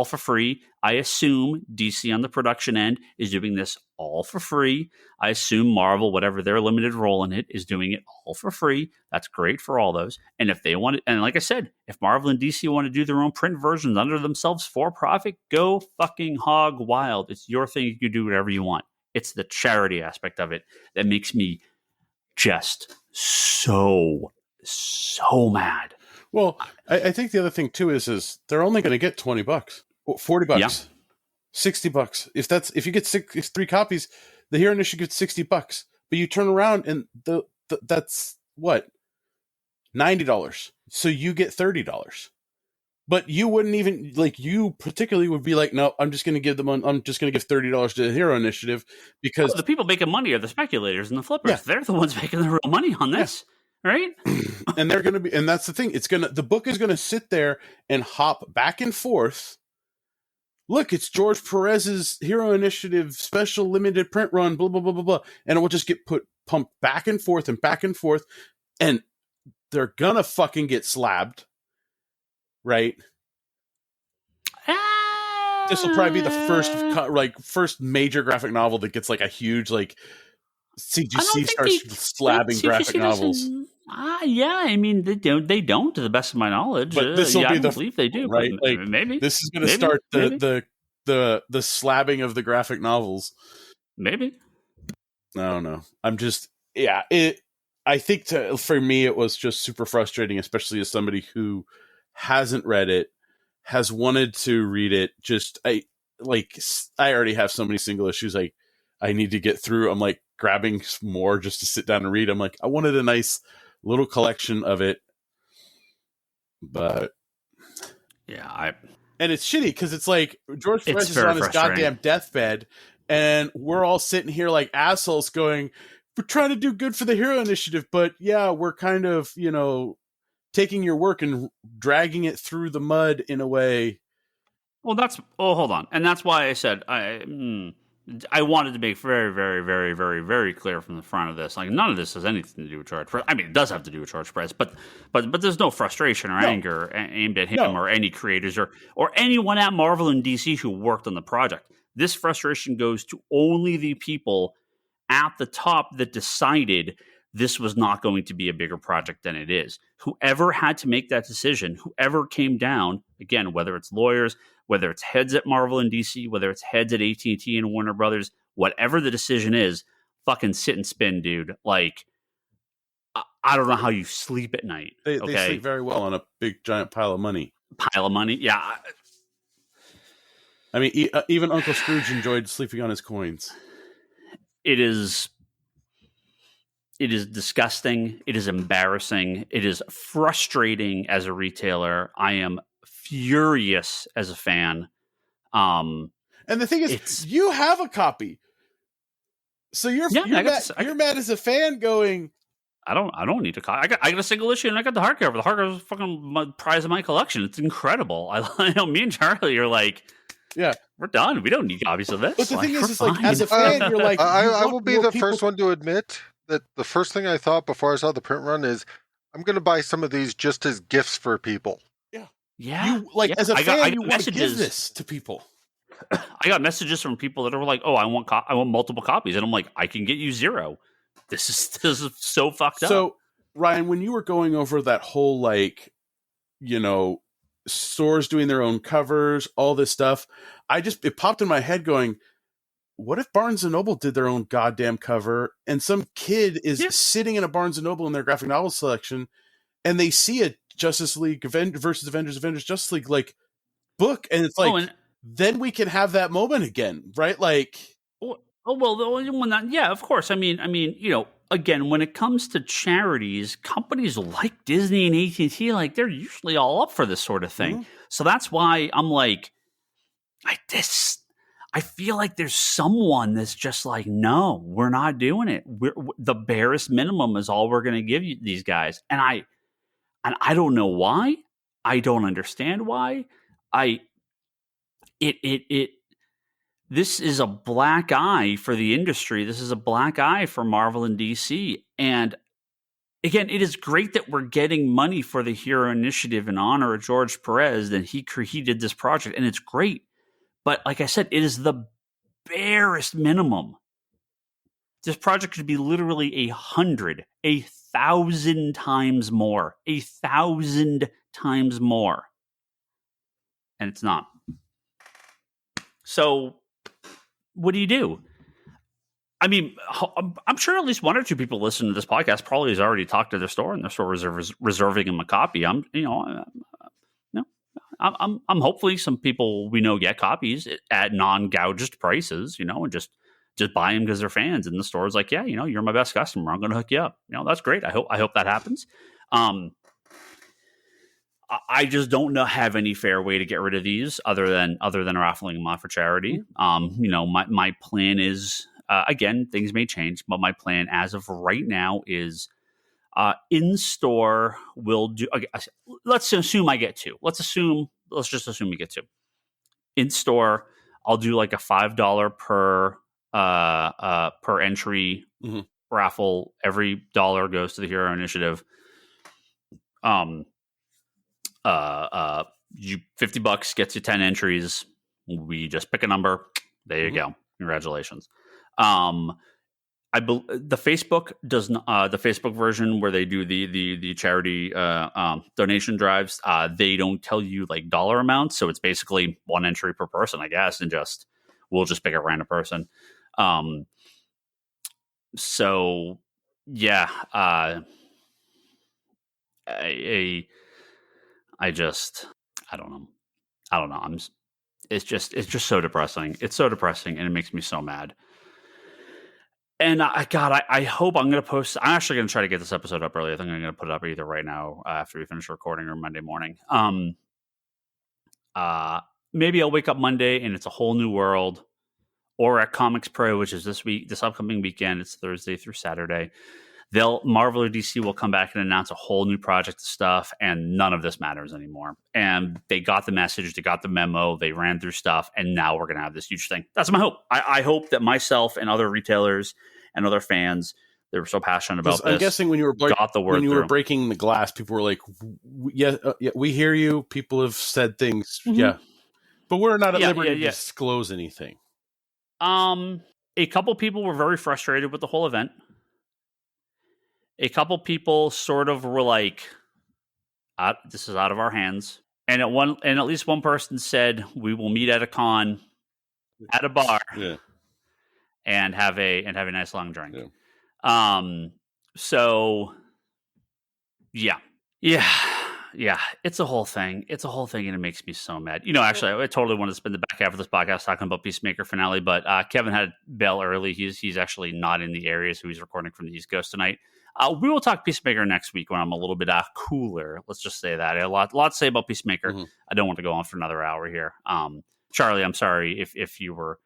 Speaker 1: for free. I assume DC on the production end is doing this all for free. I assume Marvel, whatever their limited role in it, is doing it all for free. That's great for all those. And if they want it, and like I said, if Marvel and DC want to do their own print versions under themselves for profit, go fucking hog wild. It's your thing. You can do whatever you want. It's the charity aspect of it that makes me just so mad.
Speaker 2: Well, I think the other thing too is they're only going to get $20, $40, yeah. $60. If you get 3 copies, the Hero Initiative gets $60. But you turn around and that's what, $90. So you get $30. But you wouldn't even you particularly would be like, no, I'm just going to give $30 to the Hero Initiative because
Speaker 1: the people making money are the speculators and the flippers. Yeah. They're the ones making the real money on this, yeah. Right?
Speaker 2: And they're going to be, and that's the thing. The book is going to sit there and hop back and forth. Look, it's George Perez's Hero Initiative special limited print run, blah blah blah blah blah, and it will just get pumped back and forth, and they're gonna fucking get slabbed. Right. This will probably be the first major graphic novel that gets a huge CGC starts slabbing graphic novels.
Speaker 1: Yeah, I mean they don't to the best of my knowledge.
Speaker 2: But this will be
Speaker 1: I believe they do,
Speaker 2: right?
Speaker 1: Maybe
Speaker 2: this is going to start the slabbing of the graphic novels.
Speaker 1: Maybe.
Speaker 2: I don't know. I'm just I think for me it was just super frustrating, especially as somebody who hasn't read it, has wanted to read it. I already have so many single issues I need to get through. I'm grabbing more just to sit down and read. I'm I wanted a nice little collection of it, but and it's shitty because it's George Perez is on his goddamn deathbed, and we're all sitting here like assholes going, we're trying to do good for the Hero Initiative, but yeah, we're kind of taking your work and dragging it through the mud in a way.
Speaker 1: Well, hold on. And that's why I said I wanted to make very, very, very, very, very clear from the front of this. None of this has anything to do with George Perez. I mean, it does have to do with George Perez, but there's no frustration or anger aimed at him or any creators or anyone at Marvel and DC who worked on the project. This frustration goes to only the people at the top that decided this was not going to be a bigger project than it is. Whoever had to make that decision, whoever came down, again, whether it's lawyers, whether it's heads at Marvel and DC, whether it's heads at AT&T and Warner Brothers, whatever the decision is, fucking sit and spin, dude. I don't know how you sleep at night.
Speaker 2: They sleep very well on a big, giant pile of money.
Speaker 1: Yeah.
Speaker 2: I mean, even Uncle Scrooge enjoyed sleeping on his coins.
Speaker 1: It is disgusting. It is embarrassing. It is frustrating as a retailer. I am furious as a fan.
Speaker 2: And the thing is, you have a copy, so you're mad as a fan. Going,
Speaker 1: I don't need a copy. I got a single issue and I got the hardcover. The hardcover is fucking prize of my collection. It's incredible. I know me and Charlie are
Speaker 2: yeah,
Speaker 1: we're done. We don't need copies of this.
Speaker 2: But the thing is, as a fan, you're
Speaker 4: I will be the first one to admit that the first thing I thought before I saw the print run is I'm going to buy some of these just as gifts for people.
Speaker 1: Yeah.
Speaker 2: As a fan, you want to give this to people.
Speaker 1: I got messages from people that are like, "Oh, I want multiple copies," and I'm like, "I can get you 0." This is so fucked up.
Speaker 2: So, Ryan, when you were going over that whole stores doing their own covers, all this stuff, it popped in my head going, what if Barnes & Noble did their own goddamn cover and some kid is sitting in a Barnes & Noble in their graphic novel selection and they see a Justice League versus Avengers Justice League like book and it's like, then we can have that moment again, right? Like,
Speaker 1: yeah, of course. I mean, again, when it comes to charities, companies like Disney and AT&T, like they're usually all up for this sort of thing. Mm-hmm. So that's why I'm like I feel like there's someone that's just like, no, we're not doing it. The barest minimum is all we're going to give you these guys. And I don't know why. I don't understand why. This is a black eye for the industry. This is a black eye for Marvel and DC. And again, it is great that we're getting money for the Hero Initiative in honor of George Perez, that he did this project, and it's great. But like I said, it is the barest minimum. This project could be literally 1,000 times more. 1,000 times more. And it's not. So what do? I mean, I'm sure at least one or two people listening to this podcast probably has already talked to their store and their store reserving them a copy. I'm hopefully some people we know get copies at non-gouged prices, and just buy them because they're fans. And the store's like, yeah, you're my best customer. I'm going to hook you up. That's great. I hope that happens. I just don't have any fair way to get rid of these other than raffling them off for charity. My plan is, again, things may change, but my plan as of right now is in store we'll do. Okay, let's assume I get two. Let's just assume we get two. In store, I'll do like a $5 per entry raffle. Every dollar goes to the Hero Initiative. $50 gets you 10 entries. We just pick a number. There you go. Congratulations. The Facebook does not, the Facebook version where they do the charity donation drives. They don't tell you like dollar amounts, so it's basically one entry per person, I guess, and we'll just pick a random person. So yeah, I don't know. It's just so depressing. It's so depressing, and it makes me so mad. And I hope I'm going to post. I'm actually going to try to get this episode up early. I think I'm going to put it up either right now after we finish recording or Monday morning. Maybe I'll wake up Monday and it's a whole new world, or at Comics Pro, which is this upcoming weekend. It's Thursday through Saturday. Marvel or DC will come back and announce a whole new project of stuff, and none of this matters anymore. And they got the message, they got the memo, they ran through stuff, and now we're going to have this huge thing. That's my hope. I hope that myself and other retailers and other fans that were so passionate about this.
Speaker 2: I'm guessing when you were breaking the glass, people were like, "Yeah, we hear you." People have said things, yeah, but we're not at liberty to disclose anything.
Speaker 1: A couple people were very frustrated with the whole event. A couple people sort of were like, "This is out of our hands." And at least one person said, "We will meet at a con, at a bar, and have a nice long drink." Yeah. So, yeah. It's a whole thing. And it makes me so mad. Actually, I totally want to spend the back half of this podcast talking about Peacemaker finale, but Kevin had to bail early. He's actually not in the area, so he's recording from the East Coast tonight. We will talk Peacemaker next week when I'm a little bit cooler. Let's just say that. I have a lot to say about Peacemaker. I don't want to go on for another hour here. Charlie, I'm sorry if you were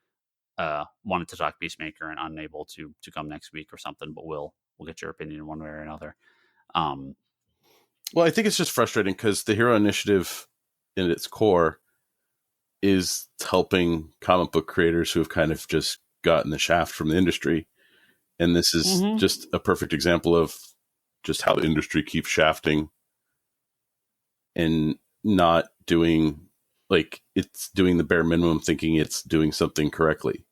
Speaker 1: wanted to talk Peacemaker and unable to come next week or something, but we'll get your opinion one way or another.
Speaker 2: Well, I think it's just frustrating because the Hero Initiative in its core is helping comic book creators who have kind of just gotten the shaft from the industry. And this is just a perfect example of just how the industry keeps shafting and not doing, like, it's doing the bare minimum, thinking it's doing something correctly.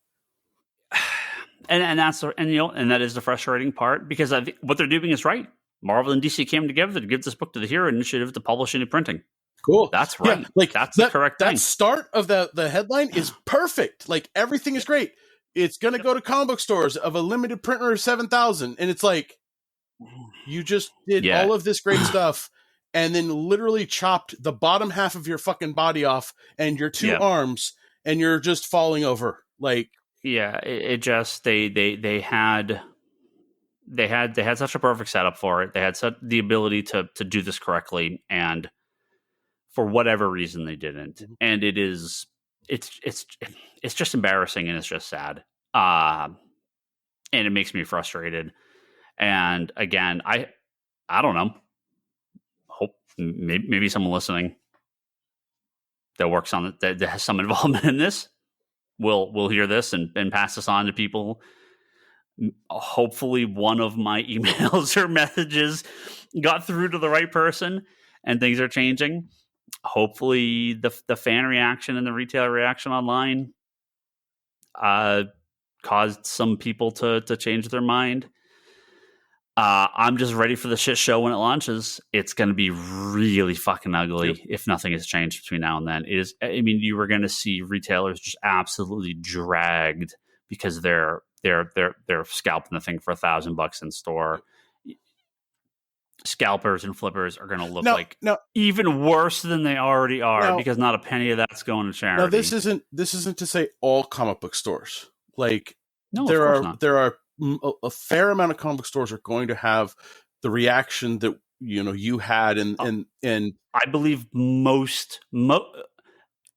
Speaker 1: And that is the frustrating part, because I think what they're doing is right. Marvel and DC came together to give this book to the Hero Initiative to publish and printing.
Speaker 2: Cool.
Speaker 1: That's right.
Speaker 2: Yeah,
Speaker 1: that's the correct thing.
Speaker 2: That start of the headline is perfect. Like, everything is great. it's going to go to comic book stores of a limited printer of 7,000. And it's like, you just did all of this great stuff and then literally chopped the bottom half of your fucking body off and your two arms, and you're just falling over. Like,
Speaker 1: it just, they had such a perfect setup for it. They had the ability to do this correctly, and for whatever reason they didn't. And it's just embarrassing, and it's just sad. And it makes me frustrated. And again, I don't know. Hope maybe someone listening that works on it, that has some involvement in this, will hear this and pass this on to people. Hopefully one of my emails or messages got through to the right person and things are changing. Hopefully the fan reaction and the retailer reaction online caused some people to change their mind. I'm just ready for the shit show when it launches. It's going to be really fucking ugly if nothing has changed between now and then. It is. I mean, you were going to see retailers just absolutely dragged because they're scalping the thing for $1,000 in store. Scalpers and flippers are going to look even worse than they already are because not a penny of that's going to charity.
Speaker 2: Now, this isn't to say all comic book stores. Like, there are a fair amount of comic book stores are going to have the reaction that you had, and
Speaker 1: I believe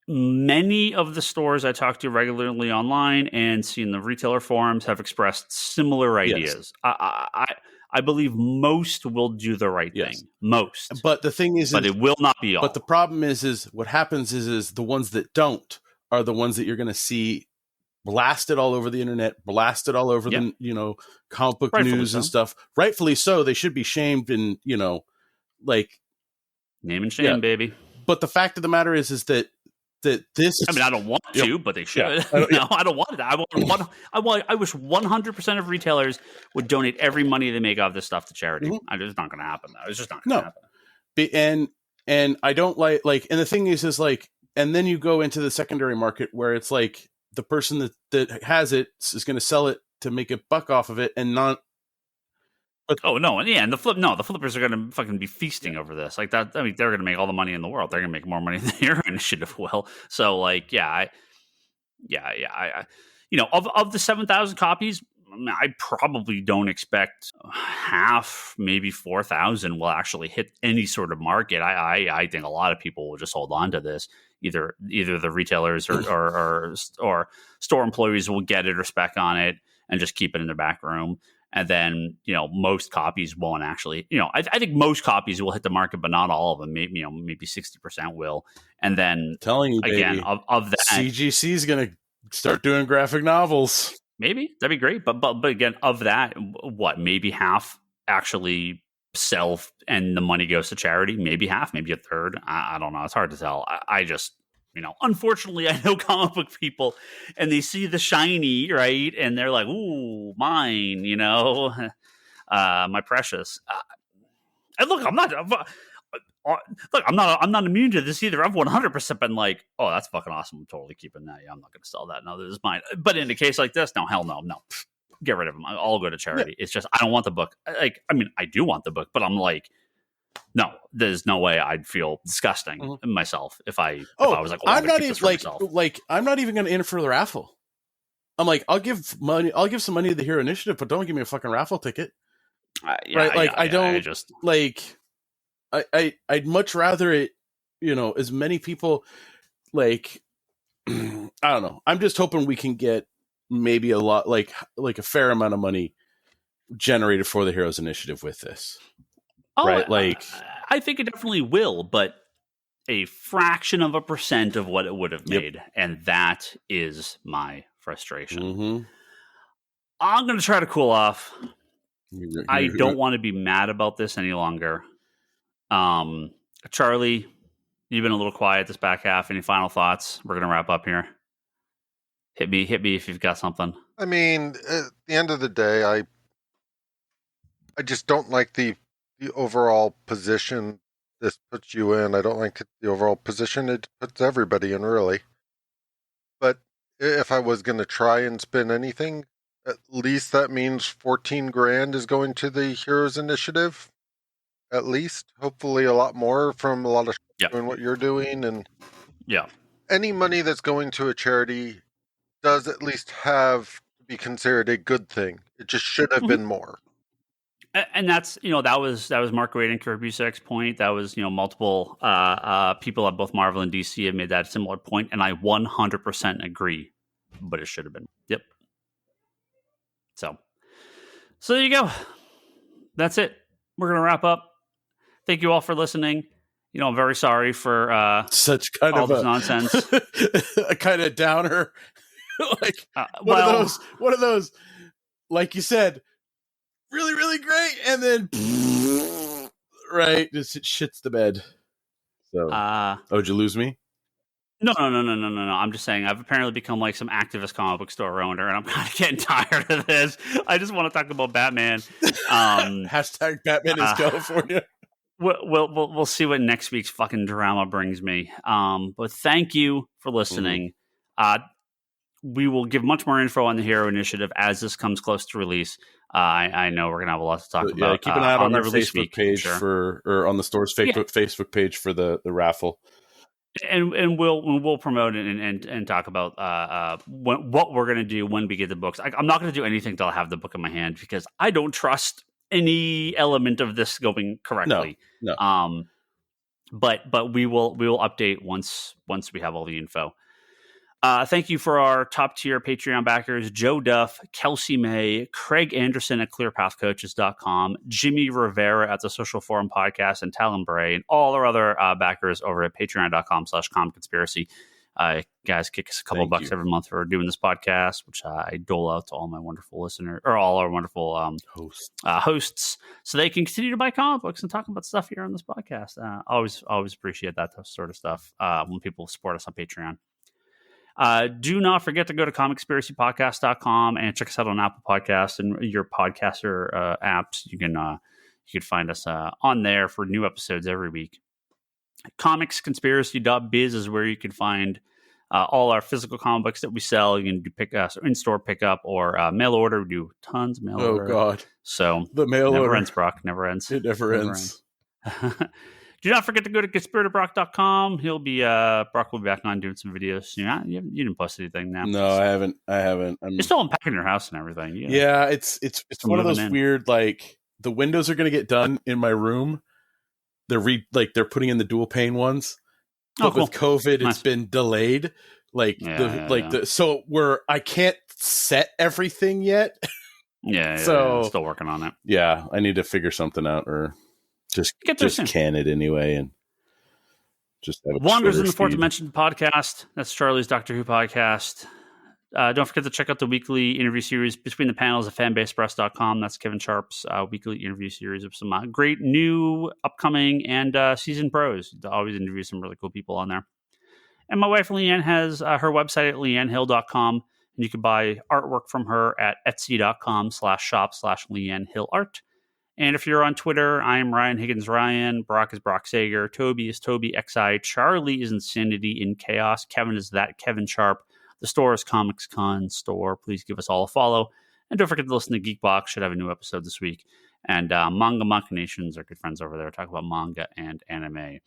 Speaker 1: many of the stores I talk to regularly online and see in the retailer forums have expressed similar ideas. Yes. I believe most will do the right thing. Most,
Speaker 2: but the thing is,
Speaker 1: it will not be all.
Speaker 2: But the problem is what happens is the ones that don't are the ones that you're going to see blasted all over the internet, blasted all over the comic book news and stuff. Rightfully so. They should be shamed and like
Speaker 1: name and shame, baby.
Speaker 2: But the fact of the matter is that this.
Speaker 1: I mean, I don't want to, but they should. I don't want it. I wish 100% of retailers would donate every money they make off this stuff to charity. It's just not going to happen. Though. It's just not going to
Speaker 2: happen. And I don't like. And the thing is like, and then you go into the secondary market where it's like, the person that has it is going to sell it to make a buck off of it and not.
Speaker 1: But, and the flippers are going to fucking be feasting over this like that. I mean, they're going to make all the money in the world. They're going to make more money than your initiative will. So like, I of the 7,000 copies, I probably don't expect half, maybe 4,000 will actually hit any sort of market. I think a lot of people will just hold on to this. Either the retailers or store employees will get it or spec on it and just keep it in their back room. And then, most copies won't actually, I think most copies will hit the market, but not all of them. Maybe 60% will. And then
Speaker 2: telling you
Speaker 1: again,
Speaker 2: baby,
Speaker 1: of that,
Speaker 2: CGC is going to start doing graphic novels.
Speaker 1: Maybe that'd be great. But again, of that, maybe half actually sell and the money goes to charity. Maybe half, maybe a third. I don't know. It's hard to tell. I just, unfortunately, I know comic book people and they see the shiny, right? And they're like, ooh, mine, my precious. And look, I'm not immune to this either. I've 100% been like, oh, that's fucking awesome. I'm totally keeping that. Yeah, I'm not going to sell that. No, this is mine. But in a case like this, no, hell no. Get rid of them. I'll go to charity. Yeah. It's just, I don't want the book. I do want the book, but I'm like, no, there's no way I'd feel disgusting myself if I was like,
Speaker 2: I'm not even I'm not even going to enter the raffle. I'm like, I'll give some money to the Hero Initiative, but don't give me a fucking raffle ticket. I'd much rather it, as many people like, I don't know. I'm just hoping we can get maybe a lot, like a fair amount of money generated for the Heroes Initiative with this.
Speaker 1: Oh,
Speaker 2: right? Like,
Speaker 1: I think it definitely will, but a fraction of a % of what it would have made. And that is my frustration. I'm going to try to cool off. I don't want to be mad about this any longer. Charlie, you've been a little quiet this back half. Any final thoughts? We're going to wrap up here. Hit me if you've got something.
Speaker 4: I mean, at the end of the day, I just don't like the overall position this puts you in. I don't like the overall position it puts everybody in, really. But if I was going to try and spin anything, at least that means 14 grand is going to the Heroes Initiative. At least, hopefully a lot more from a lot of doing what you're doing. And any money that's going to a charity does at least have to be considered a good thing. It just should have been more.
Speaker 1: And that's, that was Mark Waid and Kurt Busiek's point. That was, multiple people at both Marvel and DC have made that similar point, and I 100% agree. But it should have been. Yep. So there you go. That's it. We're gonna wrap up. Thank you all for listening. I'm very sorry for
Speaker 2: such kind
Speaker 1: all
Speaker 2: of
Speaker 1: this nonsense.
Speaker 2: A kind of downer. Like one of those, like you said, really, really great, and then right, just it shits the bed. So, did you lose me?
Speaker 1: No. I'm just saying I've apparently become like some activist comic book store owner, and I'm kind of getting tired of this. I just want to talk about Batman.
Speaker 2: Hashtag Batman is California.
Speaker 1: We'll see what next week's fucking drama brings me. But thank you for listening. We will give much more info on the Hero Initiative as this comes close to release. I know we're gonna have a lot to talk about.
Speaker 2: Keep an eye out on our
Speaker 1: release
Speaker 2: Facebook page or on the store's Facebook page for the raffle.
Speaker 1: And we'll promote it and talk about what we're gonna do when we get the books. I'm not gonna do anything till I have the book in my hand because I don't trust any element of this going correctly.
Speaker 2: No.
Speaker 1: But we will update once we have all the info. Thank you for our top tier Patreon backers: Joe Duff, Kelsey May, Craig Anderson at ClearPathCoaches.com, Jimmy Rivera at the Social Forum Podcast, and Talon Bray, and all our other backers over at Patreon.com/ComicConspiracy. Guys, kick us a couple bucks every month for doing this podcast, which I dole out to all my wonderful listeners or all our wonderful hosts, so they can continue to buy comic books and talk about stuff here on this podcast. Always appreciate that sort of stuff when people support us on Patreon. Do not forget to go to ComicConspiracyPodcast.com and check us out on Apple Podcasts and your podcaster apps. You can find us on there for new episodes every week. ComicsConspiracy.biz is where you can find all our physical comic books that we sell. You can do in-store pickup or mail order. We do tons of mail order.
Speaker 2: Oh, God.
Speaker 1: So
Speaker 2: the mail
Speaker 1: never
Speaker 2: order.
Speaker 1: ends, Brock. Never ends.
Speaker 2: It never ends.
Speaker 1: Do not forget to go to conspiratobrock.com. Brock will be back on doing some videos soon. You didn't post anything now.
Speaker 2: No, I haven't.
Speaker 1: You're still unpacking your house and everything.
Speaker 2: Yeah, it's one of those weird, like, the windows are going to get done in my room. They're putting in the dual pane ones. But with COVID, it's been delayed. So where I can't set everything yet.
Speaker 1: So still working on it.
Speaker 2: Yeah, I need to figure something out or just can it anyway and just have
Speaker 1: Wonders in the Fourth Dimension podcast. That's Charlie's Doctor Who podcast. Don't forget to check out the weekly interview series Between the Panels at fanbasepress.com. That's Kevin Sharp's weekly interview series of some great new, upcoming, and season pros. Always interview some really cool people on there. And my wife, Leanne, has her website at leannehill.com. And you can buy artwork from her at etsy.com/shop/LeanneHillArt. And if you're on Twitter, I am Ryan Higgins Ryan. Brock is Brock Sager. Toby is Toby XI. Charlie is Insanity in Chaos. Kevin is that Kevin Sharp. The store is Comics Con Store. Please give us all a follow. And don't forget to listen to Geekbox. Should have a new episode this week. And Manga Machinations are good friends over there. Talk about manga and anime.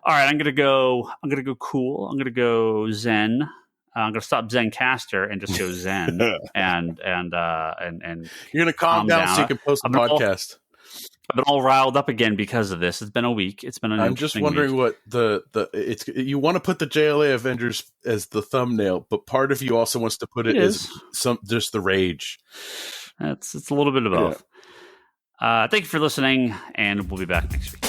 Speaker 1: All right, I'm gonna go cool. I'm gonna go Zen. I'm gonna stop Zencaster and just go Zen. and
Speaker 2: you're gonna calm down so you can post the podcast.
Speaker 1: I've been all riled up again because of this. It's been a week. It's been an
Speaker 2: I'm just wondering
Speaker 1: week.
Speaker 2: what you want to put the Jla Avengers as the thumbnail, but part of you also wants to put it as just the rage.
Speaker 1: It's a little bit of both. Thank you for listening, and we'll be back next week.